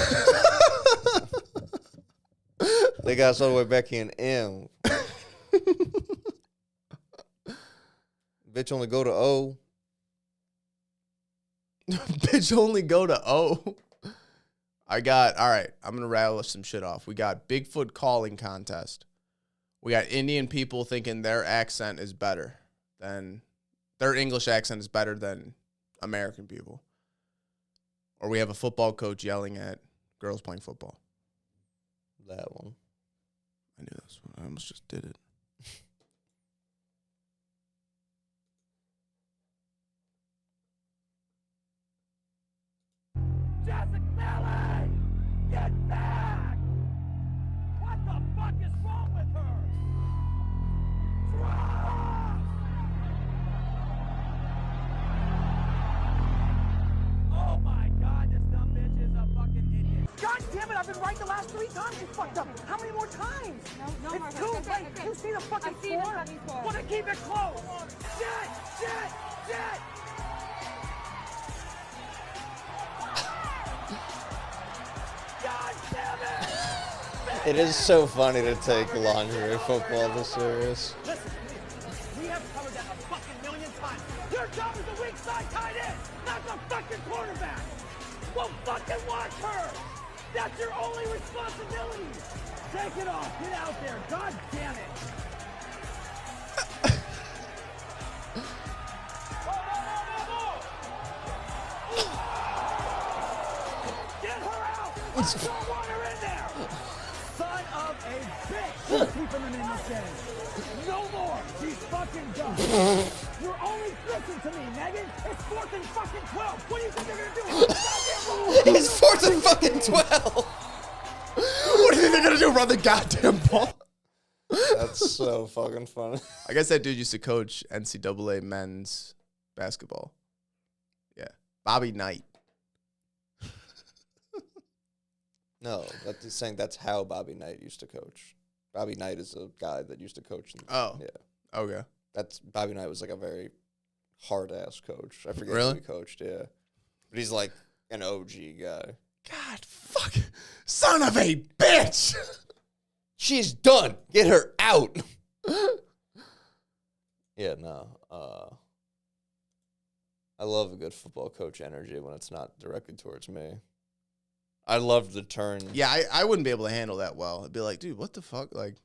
[SPEAKER 2] They got us all the way back here in M. Bitch only go to O.
[SPEAKER 1] Bitch only go to O. All right, I'm going to rattle some shit off. We got Bigfoot calling contest. We got Indian people thinking their accent is better than, their English accent is better than American people. Or we have a football coach yelling at girls playing football.
[SPEAKER 2] That one.
[SPEAKER 1] I knew this one. I almost just did it.
[SPEAKER 8] Jessica Kelly! Get back! What the fuck is wrong with her? Drop! Oh my god, this dumb bitch is a fucking idiot. God damn it, I've been right the last 3 times you fucked up. How many more times? No, it's too late. Okay. You see the fucking score? Wanna keep it close. Shit! God damn it!
[SPEAKER 2] It is so funny to take lingerie football this serious.
[SPEAKER 8] Listen, we have covered that a fucking million times. Your job is the weak side tight end, not the fucking quarterback. Well, fucking watch her. That's your only responsibility. Take it off. Get out there. God damn it. Get her out. I don't want her in there. Son of a bitch. Keeping them in this game. No more. She's fucking done. You're only listen to me, Megan. It's 4th and fucking 12. What do you think they're gonna do? Goddamn ball.
[SPEAKER 2] It's 4th and fucking 12.
[SPEAKER 1] What do you think they're going to do? Run the goddamn ball?
[SPEAKER 2] That's so fucking funny.
[SPEAKER 1] I guess that dude used to coach NCAA men's basketball. Yeah. Bobby Knight.
[SPEAKER 2] No, he's saying that's how Bobby Knight used to coach. Bobby Knight is a guy that used to coach.
[SPEAKER 1] Oh.
[SPEAKER 2] Yeah.
[SPEAKER 1] Okay.
[SPEAKER 2] Bobby Knight was like a very hard-ass coach. I forget
[SPEAKER 1] Really?
[SPEAKER 2] who he coached, yeah. But he's like an OG guy.
[SPEAKER 1] God, fuck. Son of a bitch.
[SPEAKER 2] She's done. Get her out. Yeah, no. I love a good football coach energy when it's not directed towards me. I love the turn.
[SPEAKER 1] Yeah, I wouldn't be able to handle that well. I'd be like, dude, what the fuck? Like,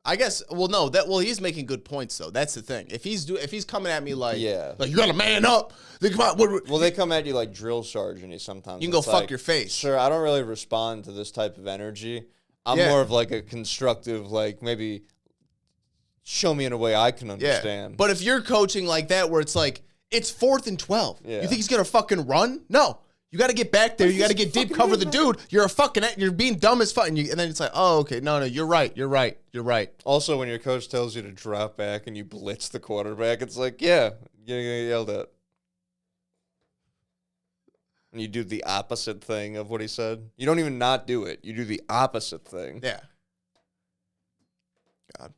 [SPEAKER 1] I guess. Well, no. He's making good points though. That's the thing. If he's coming at me like, like you gotta man up. Then come on.
[SPEAKER 2] Well, they come at you like drill sergeant. Sometimes
[SPEAKER 1] you can go fuck
[SPEAKER 2] like,
[SPEAKER 1] your face.
[SPEAKER 2] Sir, I don't really respond to this type of energy. I'm more of like a constructive, like maybe show me in a way I can understand.
[SPEAKER 1] Yeah. But if you're coaching like that, where it's like it's 4th and 12,
[SPEAKER 2] yeah.
[SPEAKER 1] You think he's gonna fucking run? No. You got to get back there. You got to get deep, cover the dude. You're you're being dumb as fuck. And then it's like, oh, okay. No, you're right. You're right.
[SPEAKER 2] Also, when your coach tells you to drop back and you blitz the quarterback, it's like, yeah, you're going to get yelled at. And you do the opposite thing of what he said. You don't even not do it. You do the opposite thing.
[SPEAKER 1] Yeah. God.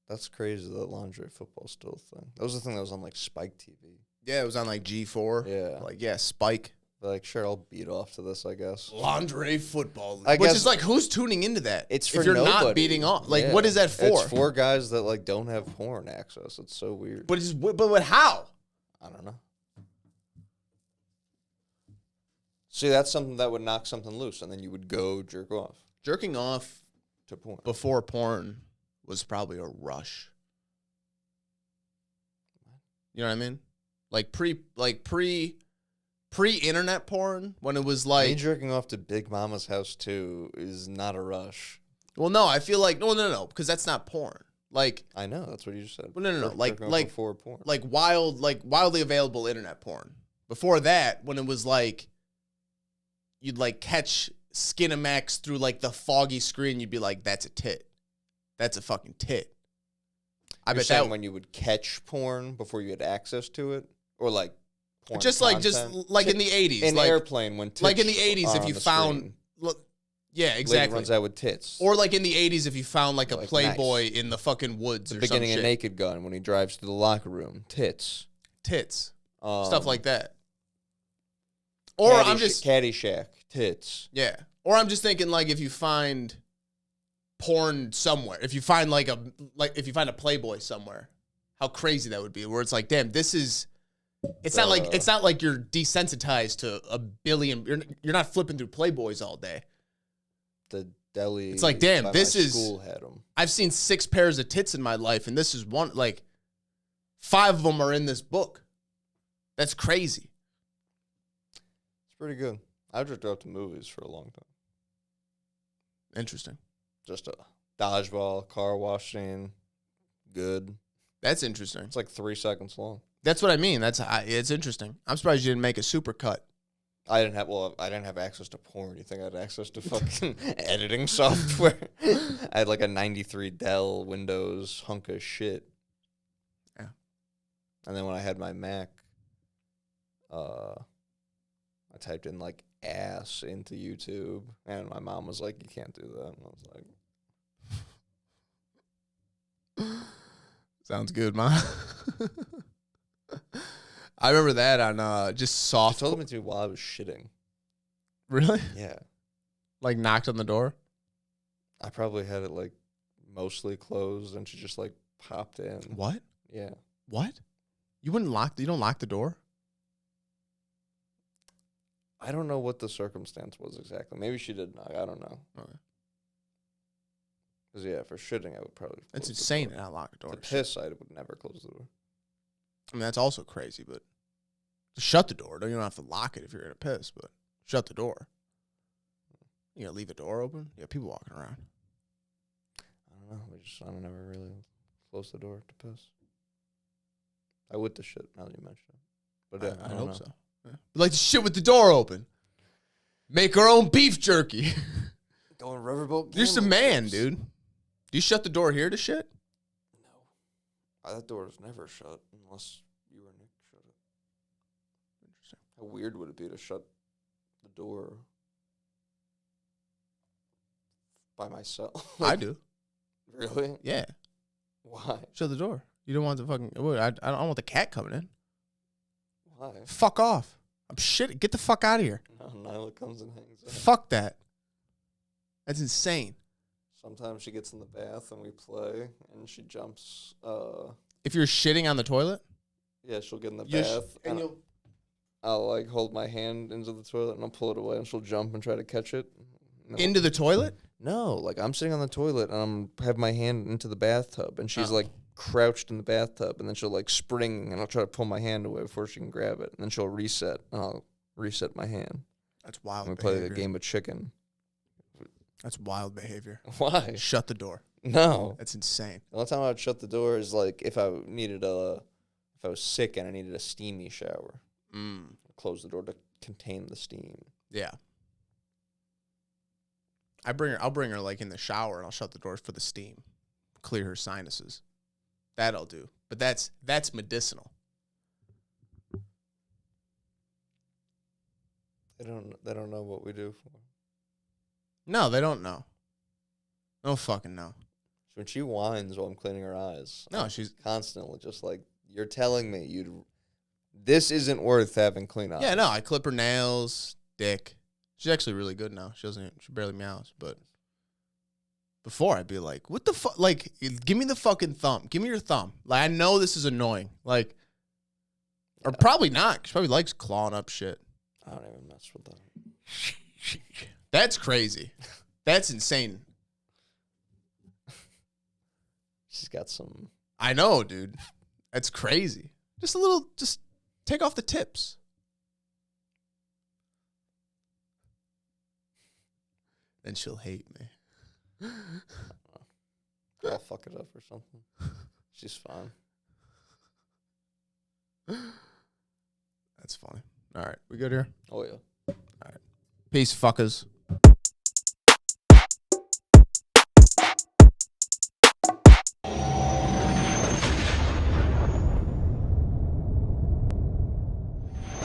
[SPEAKER 2] That's crazy that lingerie football's still a thing. That was the thing that was on like Spike TV.
[SPEAKER 1] Yeah, it was on like G4.
[SPEAKER 2] Yeah.
[SPEAKER 1] Like, yeah, Spike.
[SPEAKER 2] Like, sure, I'll beat off to this, I guess.
[SPEAKER 1] Lingerie football.
[SPEAKER 2] I
[SPEAKER 1] Which
[SPEAKER 2] guess
[SPEAKER 1] is like, who's tuning into that?
[SPEAKER 2] It's for
[SPEAKER 1] if you're
[SPEAKER 2] nobody.
[SPEAKER 1] not beating off. Like, what is that for?
[SPEAKER 2] It's for guys that like don't have porn access. It's so weird.
[SPEAKER 1] But how?
[SPEAKER 2] I don't know. See, that's something that would knock something loose, and then you would go jerk off.
[SPEAKER 1] Jerking off
[SPEAKER 2] to porn.
[SPEAKER 1] Before porn was probably a rush. You know what I mean? Like pre-internet porn, when it was like...
[SPEAKER 2] Me jerking off to Big Mama's House 2 is not a rush.
[SPEAKER 1] Well, no, I feel like... No, because that's not porn. Like...
[SPEAKER 2] I know, that's what you just said.
[SPEAKER 1] Well, no. Like
[SPEAKER 2] before porn.
[SPEAKER 1] Like wildly available internet porn. Before that, when it was like... You'd like catch Skinamax through like the foggy screen, you'd be like, that's a tit. That's a fucking tit.
[SPEAKER 2] I bet that when you would catch porn before you had access to it? Or like porn
[SPEAKER 1] just
[SPEAKER 2] content?
[SPEAKER 1] like in the 80s.
[SPEAKER 2] In
[SPEAKER 1] like,
[SPEAKER 2] Airplane when tits
[SPEAKER 1] like in the 80s if you found... Yeah, exactly.
[SPEAKER 2] Lady runs out with tits.
[SPEAKER 1] Or like in the 80s if you found like a Playboy
[SPEAKER 2] nice.
[SPEAKER 1] In the fucking woods
[SPEAKER 2] the
[SPEAKER 1] or
[SPEAKER 2] beginning
[SPEAKER 1] some
[SPEAKER 2] of
[SPEAKER 1] shit.
[SPEAKER 2] Naked Gun when he drives to the locker room. Tits.
[SPEAKER 1] Stuff like that. Or I'm just...
[SPEAKER 2] Caddyshack. Tits.
[SPEAKER 1] Yeah. Or I'm just thinking like if you find porn somewhere, if you find if you find a Playboy somewhere, how crazy that would be. Where it's like, damn, this is... It's not like you're desensitized to a billion... You're not flipping through Playboys all day.
[SPEAKER 2] The deli...
[SPEAKER 1] It's like, damn, this is...
[SPEAKER 2] School had them.
[SPEAKER 1] I've seen 6 pairs of tits in my life, and this is one... Like, 5 of them are in this book. That's crazy.
[SPEAKER 2] It's pretty good. I jerked off to movies for a long time.
[SPEAKER 1] Interesting.
[SPEAKER 2] Just a dodgeball, car wash scene. Good.
[SPEAKER 1] That's interesting.
[SPEAKER 2] It's like 3 seconds long.
[SPEAKER 1] That's what I mean. It's interesting. I'm surprised you didn't make a super cut.
[SPEAKER 2] I didn't have access to porn. You think I had access to fucking editing software? I had like a 93 Dell Windows hunk of shit.
[SPEAKER 1] Yeah.
[SPEAKER 2] And then when I had my Mac, I typed in like ass into YouTube, and my mom was like, "You can't do that." And I was like,
[SPEAKER 1] "Sounds good, Mom." I remember that on just soft.
[SPEAKER 2] She told me to while I was shitting.
[SPEAKER 1] Really?
[SPEAKER 2] Yeah.
[SPEAKER 1] Like knocked on the door?
[SPEAKER 2] I probably had it like mostly closed, and she just like popped in.
[SPEAKER 1] What?
[SPEAKER 2] Yeah.
[SPEAKER 1] What? You don't lock the door?
[SPEAKER 2] I don't know what the circumstance was exactly. Maybe she did knock. I don't know. Because, yeah, for shitting, I would probably close
[SPEAKER 1] It's insane to not lock the door.
[SPEAKER 2] To piss, I would never close the door.
[SPEAKER 1] I mean, that's also crazy, but just shut the door. You don't have to lock it if you're going to piss, but shut the door. You going to leave the door open? Yeah, people walking around.
[SPEAKER 2] I don't know. I never really closed the door to piss. I would to shit, now that you mention it. But
[SPEAKER 1] I hope so. Yeah. We like to shit with the door open. Make our own beef jerky.
[SPEAKER 2] Going riverboat.
[SPEAKER 1] You're just a man, dude. Do you shut the door here to shit?
[SPEAKER 2] No. That door is never shut unless you or Nick shut it. Interesting. How weird would it be to shut the door by myself?
[SPEAKER 1] I do.
[SPEAKER 2] Really?
[SPEAKER 1] Yeah.
[SPEAKER 2] Why?
[SPEAKER 1] Shut the door. You don't want the fucking... I don't want the cat coming in.
[SPEAKER 2] Why?
[SPEAKER 1] Fuck off. I'm shit. Get the fuck out of here.
[SPEAKER 2] No, Nyla comes and hangs out.
[SPEAKER 1] Fuck that. That's insane.
[SPEAKER 2] Sometimes she gets in the bath and we play, and she jumps.
[SPEAKER 1] If you're shitting on the toilet,
[SPEAKER 2] Yeah, she'll get in the bath, and I'll like hold my hand into the toilet, and I'll pull it away, and she'll jump and try to catch it.
[SPEAKER 1] into the toilet.
[SPEAKER 2] No, like I'm sitting on the toilet, and have my hand into the bathtub, and she's like crouched in the bathtub, and then she'll like spring, and I'll try to pull my hand away before she can grab it, and then she'll reset, and I'll reset my hand.
[SPEAKER 1] That's wild.
[SPEAKER 2] And we play like a game of chicken.
[SPEAKER 1] That's wild behavior.
[SPEAKER 2] Why?
[SPEAKER 1] Shut the door.
[SPEAKER 2] No.
[SPEAKER 1] That's insane.
[SPEAKER 2] The only time I would shut the door is like if I was sick and I needed a steamy shower. Close the door to contain the steam.
[SPEAKER 1] Yeah. I'll bring her like in the shower, and I'll shut the door for the steam, clear her sinuses. That I'll do. But that's medicinal.
[SPEAKER 2] They don't know what we do for.
[SPEAKER 1] No, they don't know. They don't fucking know.
[SPEAKER 2] So when she whines while I'm cleaning her eyes,
[SPEAKER 1] No,
[SPEAKER 2] I'm
[SPEAKER 1] she's
[SPEAKER 2] constantly just like, you're telling me this isn't worth having clean eyes.
[SPEAKER 1] Yeah, no, I clip her nails, dick. She's actually really good now. She barely meows, but before I'd be like, what the fuck? Like, give me the fucking thumb. Give me your thumb. Like, I know this is annoying. Like, or probably not. She probably likes clawing up shit.
[SPEAKER 2] I don't even mess with that.
[SPEAKER 1] That's crazy. That's insane.
[SPEAKER 2] She's got some.
[SPEAKER 1] I know, dude. That's crazy. Just take off the tips. Then she'll hate me.
[SPEAKER 2] I'll fuck it up or something. She's fine.
[SPEAKER 1] That's funny. All right, we good here?
[SPEAKER 2] Oh, yeah.
[SPEAKER 1] Peace, fuckers.